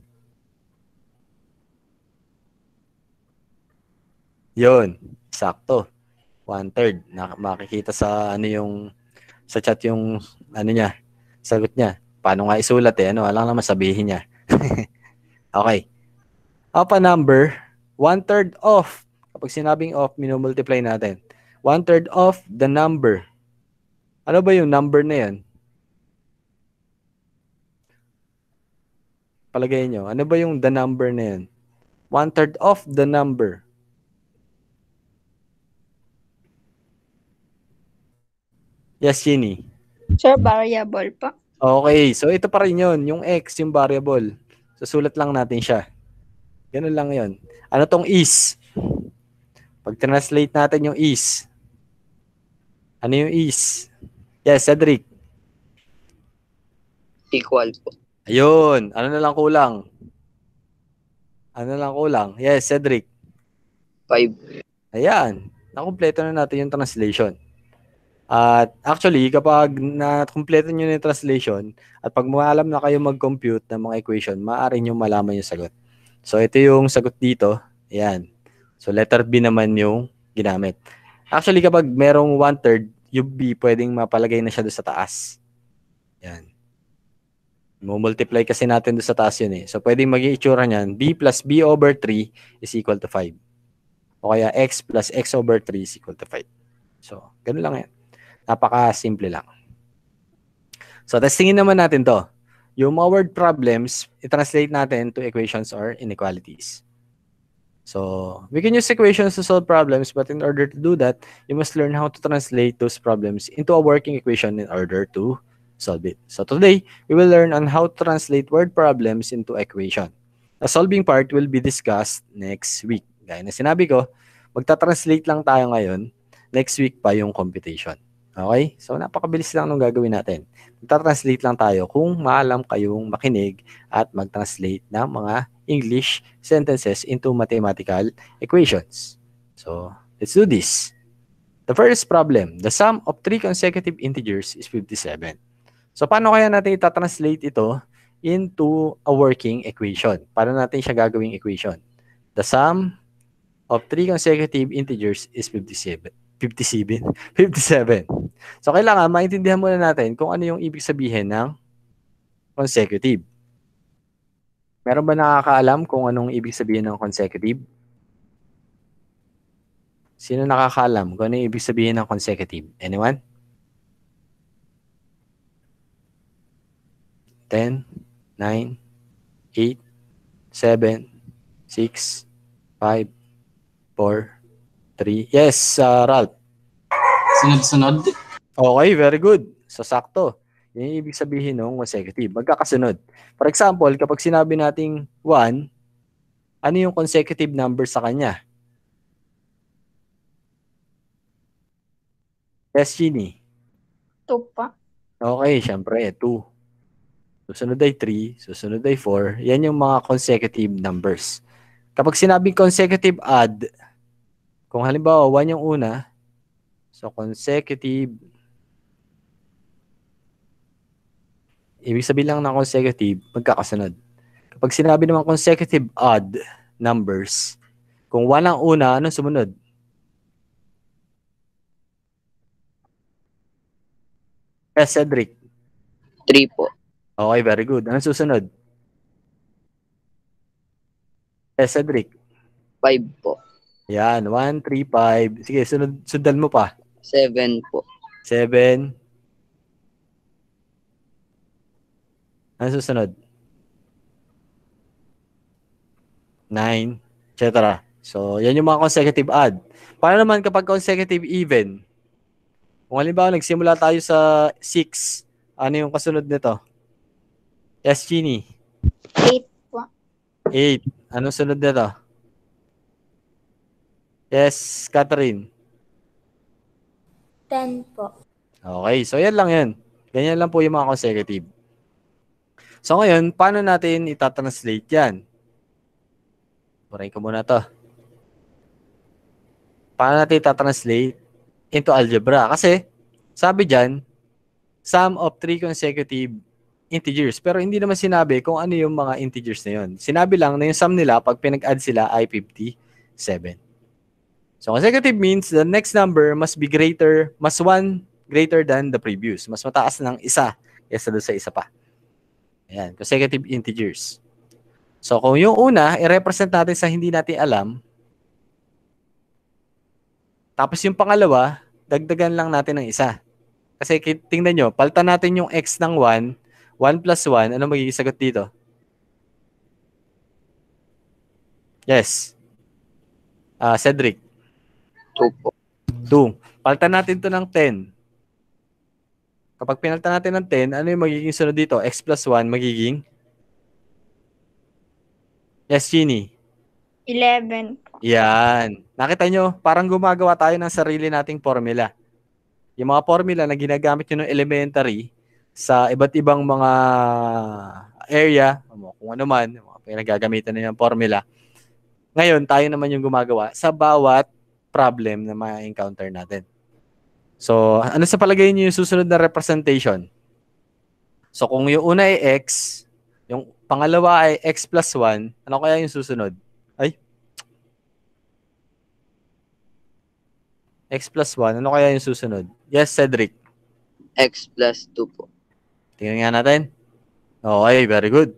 Yun. Sakto. 1/3. Makikita sa ano yung sa chat yung ano niya, sagot niya. Paano nga isulat eh? Ano, alang naman sabihin niya. Okay. Of a number 1/3 of. Kapag sinabing of, minumultiply natin. 1/3 of the number. Ano ba yung number na yan? Palagay nyo, ano ba yung the number na yan? 1/3 of the number. Yes, Ginny. Sir, variable po. Okay, so ito pa rin yun. Yung x, yung variable. So, sulat lang natin siya. Ganun lang yun. Ano tong is? Pag translate natin yung is. Ano yung is? Yes, Cedric. Equal po. Ayun. Ano na lang kulang? Ano na lang kulang? Yes, Cedric. 5. Ayan. Nakumpleto na natin yung translation. At actually, kapag na-kumpleto nyo na yung translation, at pag maalam na kayo mag-compute ng mga equation, maaari nyo malaman yung sagot. So, ito yung sagot dito. Ayan. So, letter B naman yung ginamit. Actually, kapag merong 1/3, yung B, pwedeng mapalagay na siya doon sa taas. Ayan. Multiply kasi natin doon sa taas yun eh. So, pwedeng maging itsura niyan, B plus B over 3 is equal to 5. O kaya X plus X over 3 is equal to 5. So, ganun lang yan. Napaka-simple lang. So, testingin naman natin to. Yung mga word problems, i-translate natin to equations or inequalities. So, we can use equations to solve problems, but in order to do that, you must learn how to translate those problems into a working equation in order to solve it. So, today, we will learn on how to translate word problems into equation. The solving part will be discussed next week. Gaya na sinabi ko, magta-translate lang tayo ngayon. Next week pa yung computation. Okay? So, napakabilis lang nung gagawin natin. Magta-translate lang tayo kung maalam kayong makinig at mag-translate ng mga English sentences into mathematical equations. So, let's do this. The first problem, the sum of 3 consecutive integers is 57. So, paano kaya natin ita-translate ito into a working equation? Paano natin siya gagawing equation? The sum of 3 consecutive integers is 57. So, kailangan maintindihan muna natin kung ano yung ibig sabihin ng consecutive. Meron ba nakakaalam kung anong ibig sabihin ng consecutive? Sino nakakaalam kung ano yung ibig sabihin ng consecutive? Anyone? 10, 9, 8, 7, 6, 5, 4, 3. Yes, Ralph. Sunod-sunod. Okay, very good. So, sakto. Yan yung ibig sabihin ng consecutive. Magkakasunod. For example, kapag sinabi nating 1, ano yung consecutive number sa kanya? Yes, Ginny. 2 po. Okay, syempre, 2. Susunod ay 3, susunod ay 4. Yan yung mga consecutive numbers. Kapag sinabing consecutive add, kung halimbawa 1 yung una, so consecutive, ibig sabihin lang ng consecutive, magkakasunod. Kapag sinabi naman consecutive odd numbers, kung 1 ang una, anong sumunod? Yes, Cedric. 3 po. Okay, very good. Anong susunod? Yes, Cedric. 5 po. Yan, 1, 3, 5. Sige, sundan mo pa. 7 po. 7. Ano susunod? 9, etc. So, yan yung mga consecutive odd. Paano naman kapag consecutive even? Kung halimbawa, nagsimula tayo sa 6, ano yung kasunod nito? Yes, Ginny. 8 po. 8. Anong sunod nito? Yes, Catherine. 10 po. Okay, so yan lang yan. Ganyan lang po yung mga consecutive. So ngayon, paano natin itatranslate yan? Burahin ko muna to. Paano natin itatranslate into algebra? Kasi, sabi dyan, sum of 3 consecutive integers. Pero hindi naman sinabi kung ano yung mga integers na yun. Sinabi lang na yung sum nila, pag pinag-add sila ay 57. So, consecutive means the next number must be greater, mas 1 greater than the previous. Mas mataas ng isa kaysa doon sa isa pa. Ayan, consecutive integers. So, kung yung una, i-represent natin sa hindi natin alam, Tapos yung pangalawa, dagdagan lang natin ng isa. Kasi tingnan nyo, palitan natin yung x ng 1, 1 plus 1, ano magiging sagot dito? Yes. Cedric. 2 po. 2. Palitan natin to ng 10. Kapag pinalitan natin ng 10, ano yung magiging sunod dito? X plus 1 magiging? Yes, Jeannie. 11. Yan. Nakita nyo, parang gumagawa tayo ng sarili nating formula. Yung mga formula na ginagamit nyo ng elementary sa iba't ibang mga area, kung ano man, mga pinagagamitan na yung formula. Ngayon, tayo naman yung gumagawa sa bawat problem na ma-encounter natin. So, ano sa palagay niyo yung susunod na representation? So, kung yung una ay x, yung pangalawa ay x plus 1, ano kaya yung susunod? X plus 1, ano kaya yung susunod? Yes, Cedric. X plus 2 po. Tingnan nga natin. Okay, very good.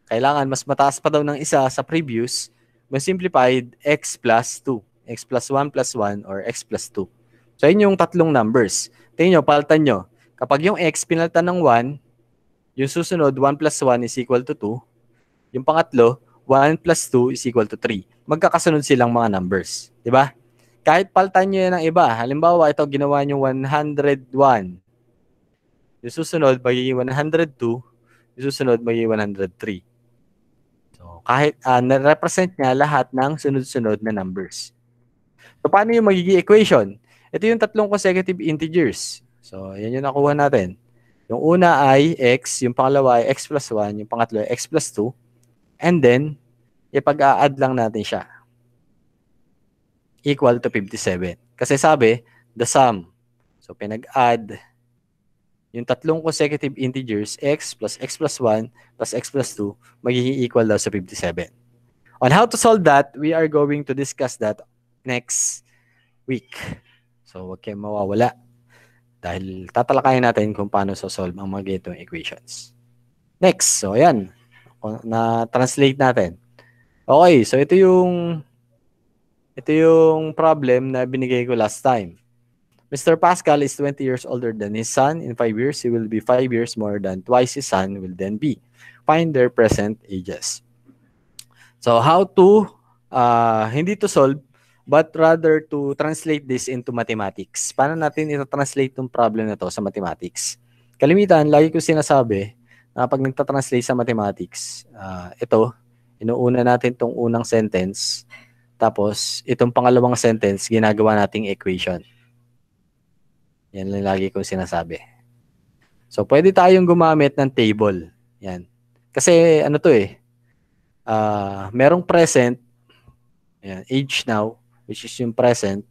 Kailangan mas mataas pa daw ng isa sa previous, mas simplified x plus 2. X plus 1 plus 1 or x plus 2. So, yun yung tatlong numbers. Tingnan nyo, palitan nyo. Kapag yung x pinalitan ng 1, yung susunod, 1 plus 1 is equal to 2. Yung pangatlo, 1 plus 2 is equal to 3. Magkakasunod silang mga numbers. Diba? Kahit palitan nyo yan ng iba. Halimbawa, ito ginawa nyo 101. Yung susunod, magiging 102. Yung susunod, magiging 103. So, kahit na-represent niya lahat ng sunod-sunod na numbers. So, paano yung magiging equation? Ito yung tatlong consecutive integers. So, yan yung nakuha natin. Yung una ay x, yung pangalawa ay x plus 1, yung pangatlo ay x plus 2. And then, ipag-a-add lang natin siya. Equal to 57. Kasi sabi, the sum. So, pinag-add yung tatlong consecutive integers, x plus 1 plus x plus 2, magiging equal daw sa 57. On how to solve that, we are going to discuss that next week. So, huwag kayong mawawala. Dahil tatalakayin natin kung paano solve ang mga ganitong equations. Next. So, ayan. Na-translate natin. Okay. So, ito yung problem na binigay ko last time. Mr. Pascal is 20 years older than his son. In 5 years, he will be 5 years more than twice his son will then be. Find their present ages. So, how to, hindi to solve, but rather to translate this into mathematics. Paano natin ita-translate yung problem na to sa mathematics? Kalimitan, lagi ko sinasabi, na pag nagta-translate sa mathematics, ito, inuuna natin tong unang sentence, tapos, itong pangalawang sentence, ginagawa nating equation. Yan lang lagi kong sinasabi. So, pwede tayong gumamit ng table. Yan. Kasi, ano to merong present, yan, age now, which is yung present.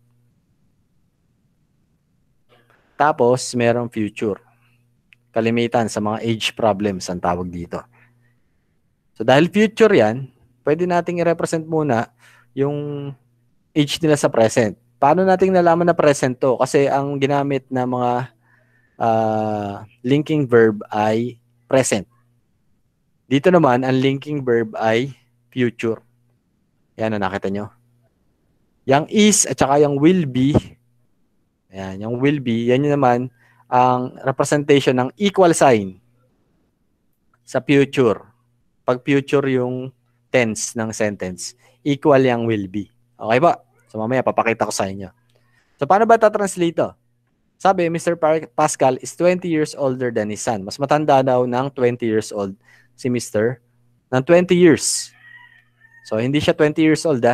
Tapos, merong future. Kalimitan sa mga age problems ang tawag dito. So, dahil future yan, pwede nating i-represent muna yung age nila sa present. Paano nating nalaman na present to? Kasi ang ginamit na mga linking verb ay present. Dito naman, ang linking verb ay future. Yan, nakita nyo? Yung is at saka yung will be, yan, yung will be, yan yun naman ang representation ng equal sign sa future. Pag future yung tense ng sentence, equal yung will be. Okay ba? So, mamaya papakita ko sa inyo. So, paano ba ita-translate to? Sabi, Mr. Pascal is 20 years older than his son. Mas matanda daw ng 20 years old si Mr. ng 20 years. So, hindi siya 20 years old,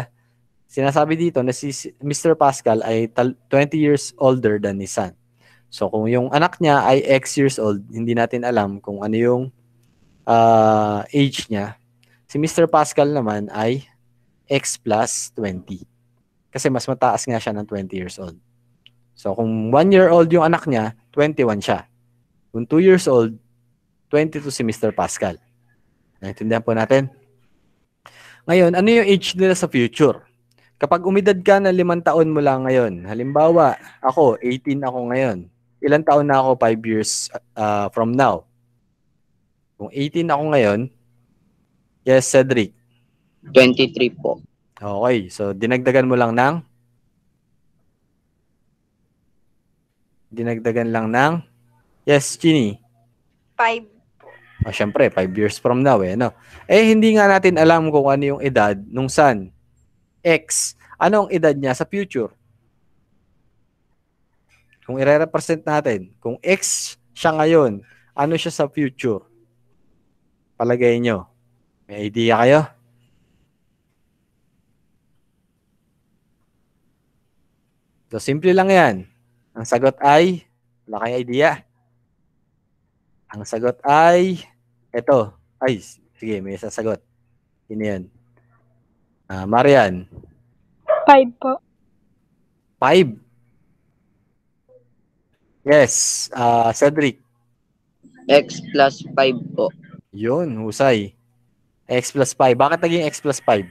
Sinasabi dito na si Mr. Pascal ay 20 years older than his son. So, kung yung anak niya ay X years old, hindi natin alam kung ano yung age niya. Si Mr. Pascal naman ay X plus 20. Kasi mas mataas nga siya ng 20 years old. So, kung 1 year old yung anak niya, 21 siya. Kung 2 years old, 22 si Mr. Pascal. Naintindihan po natin? Ngayon, ano yung age nila sa future? Kapag umidad ka na 5 taon mula ngayon, halimbawa, ako, 18 ako ngayon. Ilan taon na ako 5 years from now? Kung 18 ako ngayon, yes, Cedric? 23 po. Okay, so dinagdagan mo lang ng dinagdagan lang ng, yes, Ginny. 5. Syempre, 5 years from now no? Hindi nga natin alam kung ano yung edad nung sun. X. Ano ang edad niya sa future? Kung i-represent natin, kung X siya ngayon, ano siya sa future? Palagay nyo. May idea kayo? So, simple lang yan. Ang sagot ay, wala kayong idea? Ang sagot ay, eto. Ay, sige, may sasagot. Sino yan? Marian. 5 po. 5. Yes. Cedric. X plus 5 po. Yun, husay. X plus 5. Bakit naging X plus 5?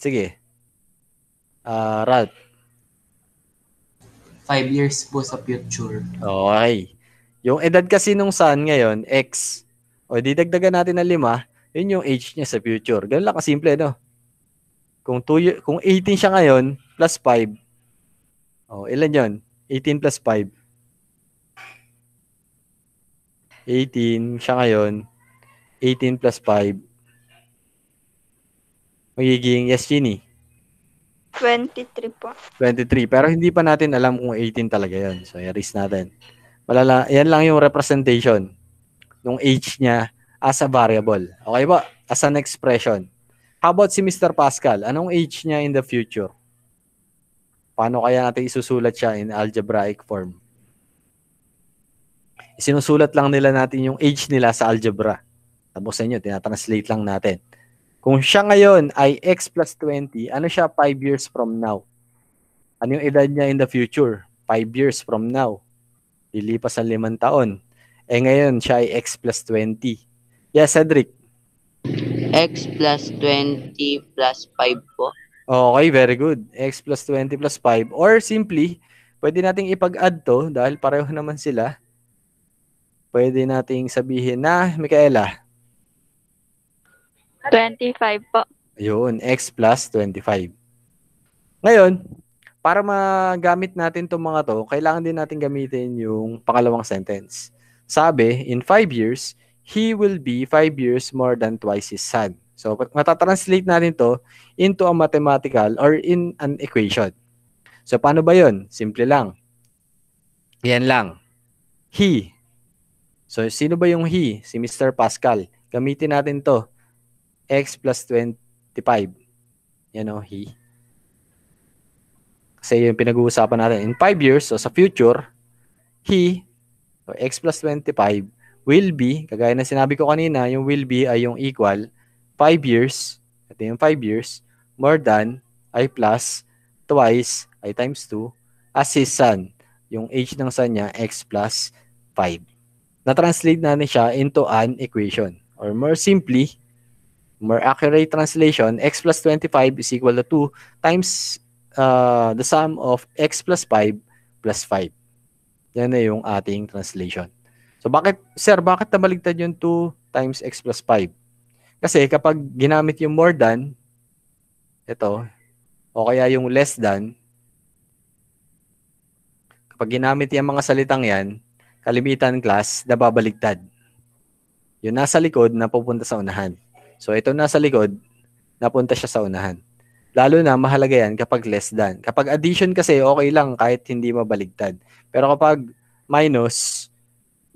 Sige. Ralph. 5 years po sa future. Okay. Yung edad kasi nung sun ngayon, X. O didagdagan natin ng 5, yun yung age niya sa future. Ganun lang kasimple, no? Kung 18 siya ngayon, plus 5. Ilan yun? 18 plus 5. 18 siya ngayon. 18 plus 5. Magiging, yes, Ginny. 23 po. 23. Pero hindi pa natin alam kung 18 talaga yun. So, i-erase natin. Yan lang yung representation ng age niya as a variable. Okay ba? As an expression. How about si Mr. Pascal? Anong age niya in the future? Paano kaya natin isusulat siya in algebraic form? Sinusulat lang nila natin yung age nila sa algebra. Tapos sa inyo, tinatranslate lang natin. Kung siya ngayon ay x plus 20, ano siya 5 years from now? Ano yung edad niya in the future? 5 years from now. Lilipas ang 5 taon. Ngayon, siya ay x plus 20. Yes, Cedric. X plus 20 plus 5 po. Okay, very good. X plus 20 plus 5. Or simply, pwede nating ipag-add to dahil pareho naman sila. Pwede nating sabihin na, Micaela. 25 po. Ayun, x plus 25. Ngayon, para magamit natin itong mga to, kailangan din natin gamitin yung pangalawang sentence. Sabi, in 5 years, he will be 5 years more than twice his son. So, matatranslate natin to into a mathematical or in an equation. So, paano ba yun? Simple lang. Yan lang. He. So, sino ba yung he? Si Mr. Pascal. Gamitin natin to. X plus 25. Yan o, he. Kasi yung pinag-uusapan natin. In 5 years, so sa future, he, so x plus 25, will be, kagaya na sinabi ko kanina, yung will be ay yung equal, 5 years, ito yung 5 years, more than, ay plus, twice, ay times 2, as his son. Yung age ng son niya, x plus 5. Na-translate natin siya into an equation. Or more simply, more accurate translation, x plus 25 is equal to 2 times the sum of x plus 5 plus 5. Yan na yung ating translation. So bakit nabaligtad yung 2 times x plus 5? Kasi kapag ginamit yung more than, ito, o kaya yung less than, kapag ginamit yung mga salitang yan, kalimitan class, nababaligtad. Yung nasa likod, napupunta sa unahan. So, ito nasa likod, napunta siya sa unahan. Lalo na, mahalaga yan kapag less than. Kapag addition kasi, okay lang kahit hindi mabaligtad. Pero kapag minus,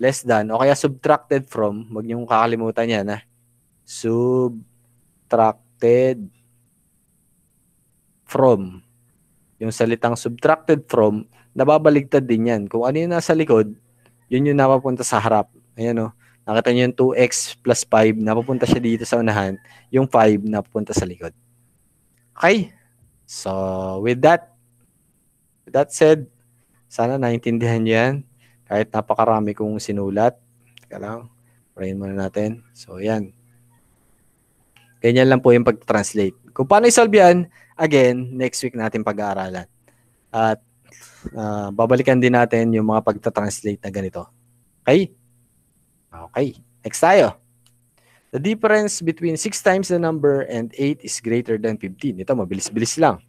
less than, o kaya subtracted from, huwag niyong kakalimutan yan, ha? Subtracted from. Yung salitang subtracted from, nababaligtad din yan. Kung ano yung nasa likod, yun yung napapunta sa harap. Ayan o. Nakita niyo yung 2x plus 5, napapunta siya dito sa unahan. Yung 5, napapunta sa likod. Okay? So, with that said, sana naintindihan niyo yan. Kahit napakarami kong sinulat. Teka lang. Prayin muna natin. So, yan. Ganyan lang po yung pag-translate. Kung paano i-solve yan, again, next week natin pag-aaralan. At babalikan din natin yung mga pagta-translate na ganito. Okay? Okay. Next tayo. The difference between 6 times the number and 8 is greater than 15. Ito, mabilis-bilis lang.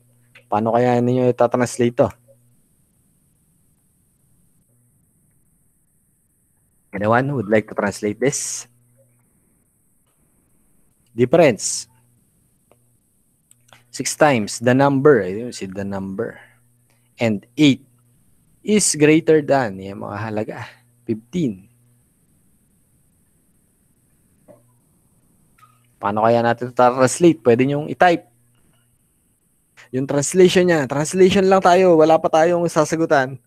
Paano kaya ninyo itatranslate to? Anyone would like to translate this? Difference. 6 times the number. Ayun, see the number. And 8 is greater than. Yan mga halaga. 15. Paano kaya natin ito translate? Pwede nyo i-type. Yung translation niya. Translation lang tayo. Wala pa tayong sasagutan.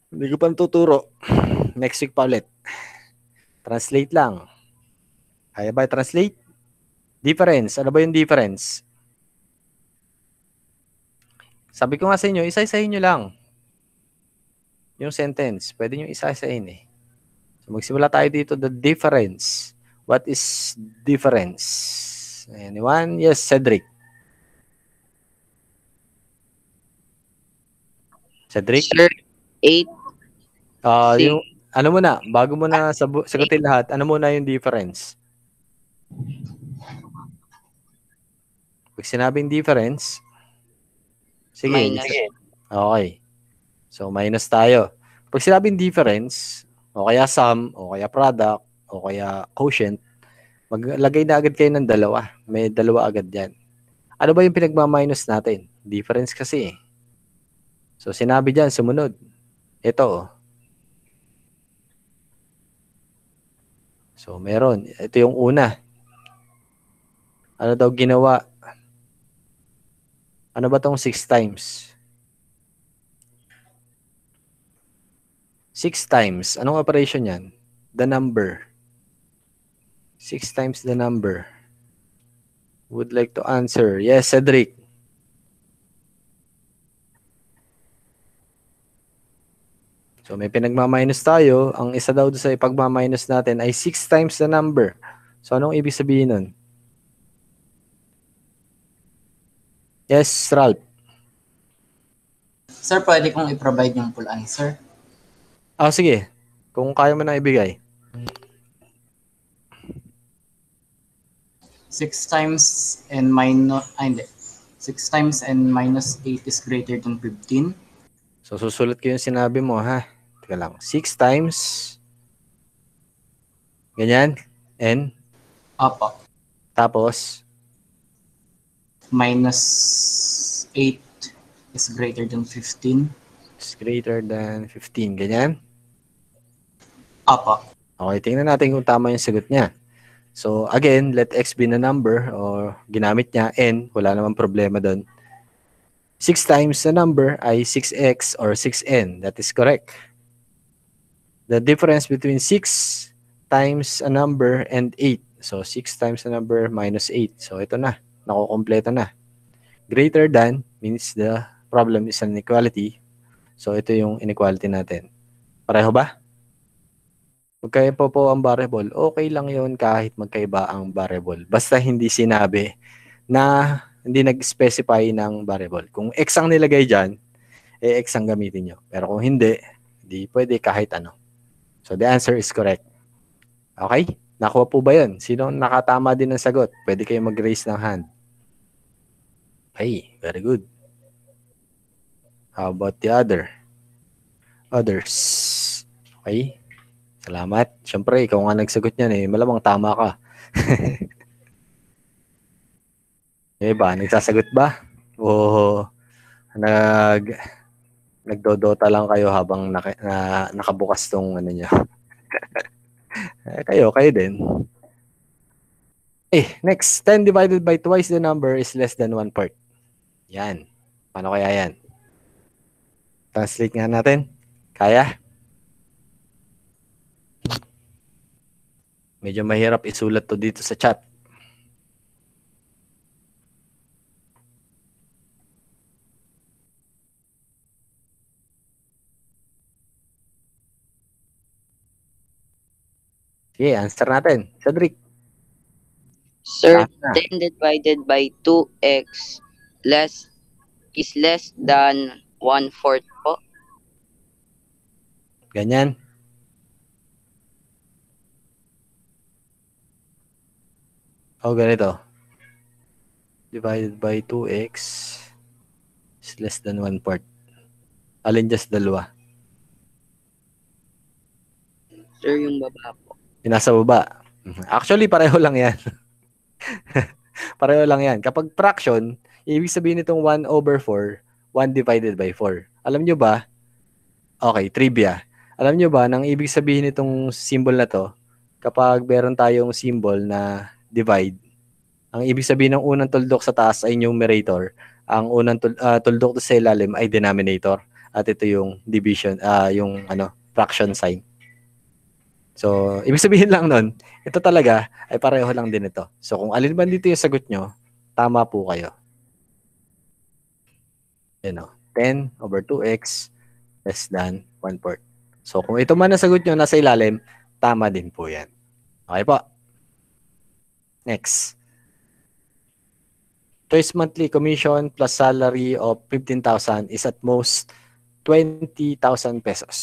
Hindi ko pa natuturo. Next week pa ulit. Translate lang. Kaya ba translate? Difference. Ano ba yung difference? Sabi ko nga sa inyo, isa-isahin nyo lang. Yung sentence. Pwede nyo isa-isahin eh. So magsimula tayo dito. The difference. What is difference? Anyone? Yes, Cedric. Cedric? Sir, 8. Yung ano muna, bago mo na sagutin lahat, ano muna yung difference? Pag sinabing difference, sige. Minus. Okay. So, minus tayo. Pag sinabing difference, o kaya sum, o kaya product, o kaya quotient, maglagay na agad kayo ng dalawa. May dalawa agad yan. Ano ba yung pinagmaminus natin? Difference kasi eh. So, sinabi dyan, sumunod. Ito oh. So, meron. Ito yung una. Ano daw ginawa? Ano ba tong 6 times? 6 times. Anong operation yan? The number. 6 times the number. Would like to answer. Yes, Cedric. So, may pinagmaminus tayo. Ang isa daw sa ipagmaminus natin ay 6 times the number. So, anong ibig sabihin nun? Yes, Ralph. Sir, pwede kong i-provide yung full answer. Sige. Kung kaya mo na ibigay. 6 times and minus, hindi. 6 times and minus 8 is greater than 15. So, susulat ko yung sinabi mo, ha? Teka lang. 6 times. Ganyan. N. Apo. Tapos, Minus 8 is greater than 15. is greater than 15. Ganyan. Apo. Okay, tingnan natin kung tama yung sagot niya. So, again, let x be a number or ginamit niya n. Wala namang problema doon. 6 times the number ay 6x or 6n. That is correct. The difference between 6 times a number and 8. So, 6 times a number minus 8. So, ito na. Nakukompleto na. Greater than means the problem is an inequality. So, ito yung inequality natin. Pareho ba? Magkaiba po ang variable. Okay lang yun kahit magkaiba ang variable. Basta hindi sinabi na hindi nag-specify ng variable. Kung x ang nilagay dyan, x ang gamitin nyo. Pero kung hindi pwede kahit ano. So, the answer is correct. Okay? Nakuha po ba yun? Sino nakatama din ng sagot? Pwede kayo mag-raise ng hand. Okay, very good. How about the others? Okay. Salamat. Siyempre, ikaw nga nagsagot niyan eh. Malamang tama ka. Ba? Nagsasagot ba? O nagdodota lang kayo habang nakabukas tong ano niya? Kayo din. Next. 10 divided by twice the number is less than 1/4. Yan. Paano kaya yan? Translate nga natin. Kaya? Medyo mahirap isulat to dito sa chat. Sige, answer natin. Cedric. Sir, 10 divided by 2x is less than 1/4 po. Ganyan. O, ganito. Divided by 2x is less than 1/4. Alin just dalawa? Sir, yung baba po. Yung nasa baba. Actually, pareho lang yan. Pareho lang yan. Kapag fraction, ibig sabihin nitong 1/4, 1 divided by 4. Alam nyo ba? Okay, trivia. Alam nyo ba, nang ibig sabihin nitong symbol na to, kapag meron tayong symbol na divide, ang ibig sabihin ng unang tuldok sa taas ay numerator, ang unang tuldok sa ilalim ay denominator, at ito yung division, yung fraction sign. So, ibig sabihin lang nun, ito talaga ay pareho lang din ito. So, kung alin ba dito yung sagot nyo, tama po kayo. 10/2x less than 1/4. So, kung ito man ang sagot nyo nasa ilalim, tama din po yan. Okay po. Next. First monthly commission plus salary of 15,000 is at most 20,000 pesos.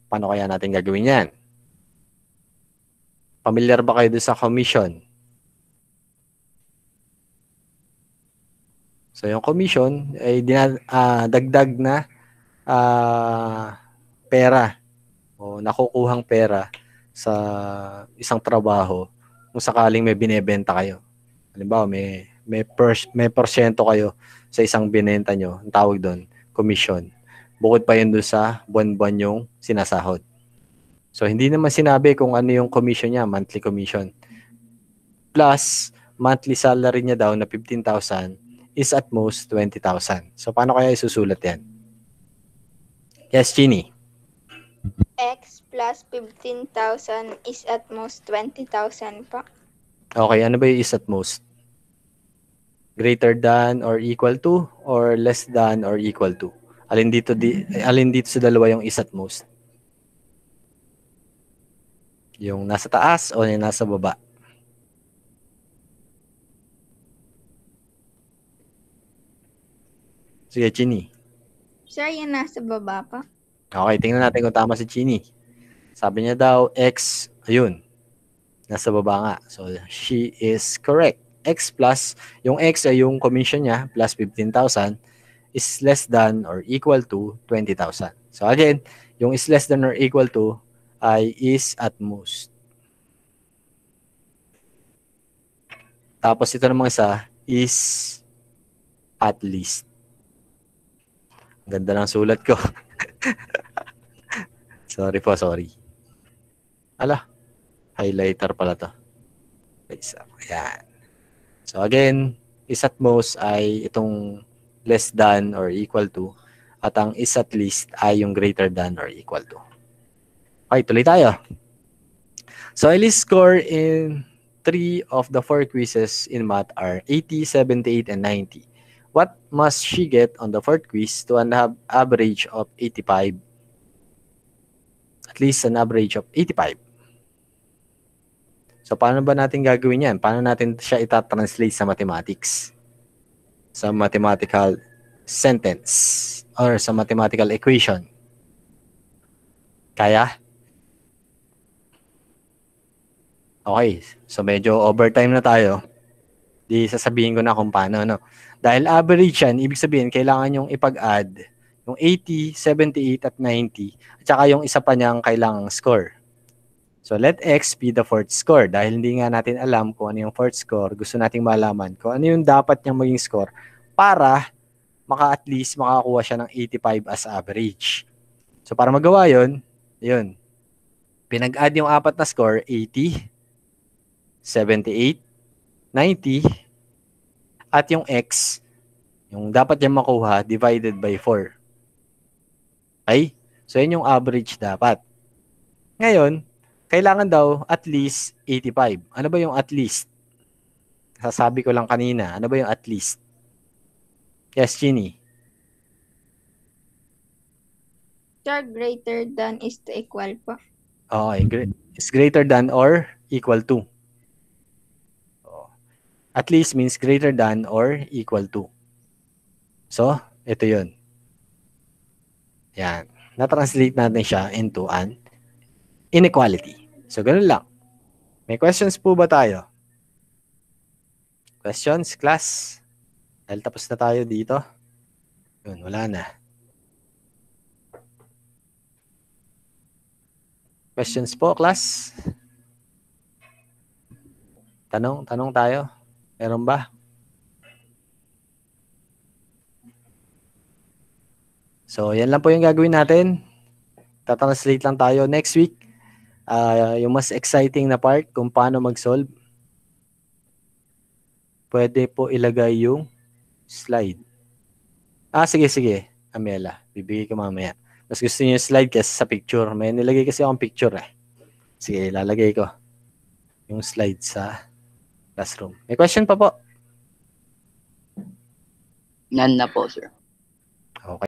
Paano kaya natin gagawin yan? Familiar ba kayo doon sa commission? So, yung commission ay dagdag na pera o nakukuhang pera sa isang trabaho kung sakaling may binebenta kayo. Halimbawa, may porsyento kayo sa isang binenta nyo. Ang tawag doon, commission. Bukod pa yun doon sa buwan-buwan yung sinasahod. So, hindi naman sinabi kung ano yung commission niya, monthly commission. Plus, monthly salary niya daw na 15,000 is at most 20,000. So, paano kaya isusulat yan? Yes, Chini. X plus 15,000 is at most 20,000 po. Okay, ano ba yung is at most? Greater than or equal to or less than or equal to? Alin dito sa dalawa yung is at most? Yung nasa taas o yung nasa baba? Sige, Chini. Sir, yung nasa baba pa. Okay, tingnan natin kung tama si Chini. Sabi niya daw, X, ayun. Nasa baba nga. So, she is correct. X plus, yung X ay yung commission niya, plus 15,000, is less than or equal to 20,000. So, again, yung is less than or equal to ay is at most. Tapos ito namang isa is at least. Ganda ng sulat ko. Sorry. Ala, highlighter pala to. Ayan. So again, is at most ay itong less than or equal to, at ang is at least ay yung greater than or equal to. Okay, tuloy tayo. So Ellie's score in 3 of the 4 quizzes in math are 80, 78, and 90. What must she get on the 4th quiz to an average of 85? At least an average of 85. So, paano ba natin gagawin yan? Paano natin siya itatranslate sa mathematics? Sa mathematical sentence or sa mathematical equation? Kaya? Okay. So, medyo overtime na tayo. Di sasabihin ko na kung paano, no? Dahil average yan, ibig sabihin, kailangan yung ipag-add yung 80, 78, at 90, at saka yung isa pa niyang kailangang score. So, let X be the 4th score. Dahil hindi nga natin alam kung ano yung 4th score, gusto nating malaman kung ano yung dapat niyang maging score para at least makakuha siya ng 85 as average. So, para magawa yun, pinag-add yung apat na score, 80, 78, 90, at yung X, yung dapat niyang makuha, divided by 4. Okay? So, yun yung average dapat. Ngayon, kailangan daw at least 85. Ano ba yung at least? Sasabi ko lang kanina. Ano ba yung at least? Yes, Chini. Sir, greater than is to equal po. Okay. Is greater than or equal to. At least means greater than or equal to. So, ito yun. Yan. Na-translate natin siya into an inequality. So, ganun lang. May questions po ba tayo? Questions, class? Dahil tapos na tayo dito. Yun, wala na. Questions po, class? Tanong tayo. Meron ba? So, yan lang po yung gagawin natin. Tatranslate lang tayo next week. Yung mas exciting na part, kung paano mag-solve. Pwede po ilagay yung slide. Sige. Amela, bibigay ko mamaya. Mas gusto niyo yung slide kasi sa picture. May nilagay kasi akong picture eh. Sige, lalagay ko yung slide sa classroom. May question pa po? None na po, sir.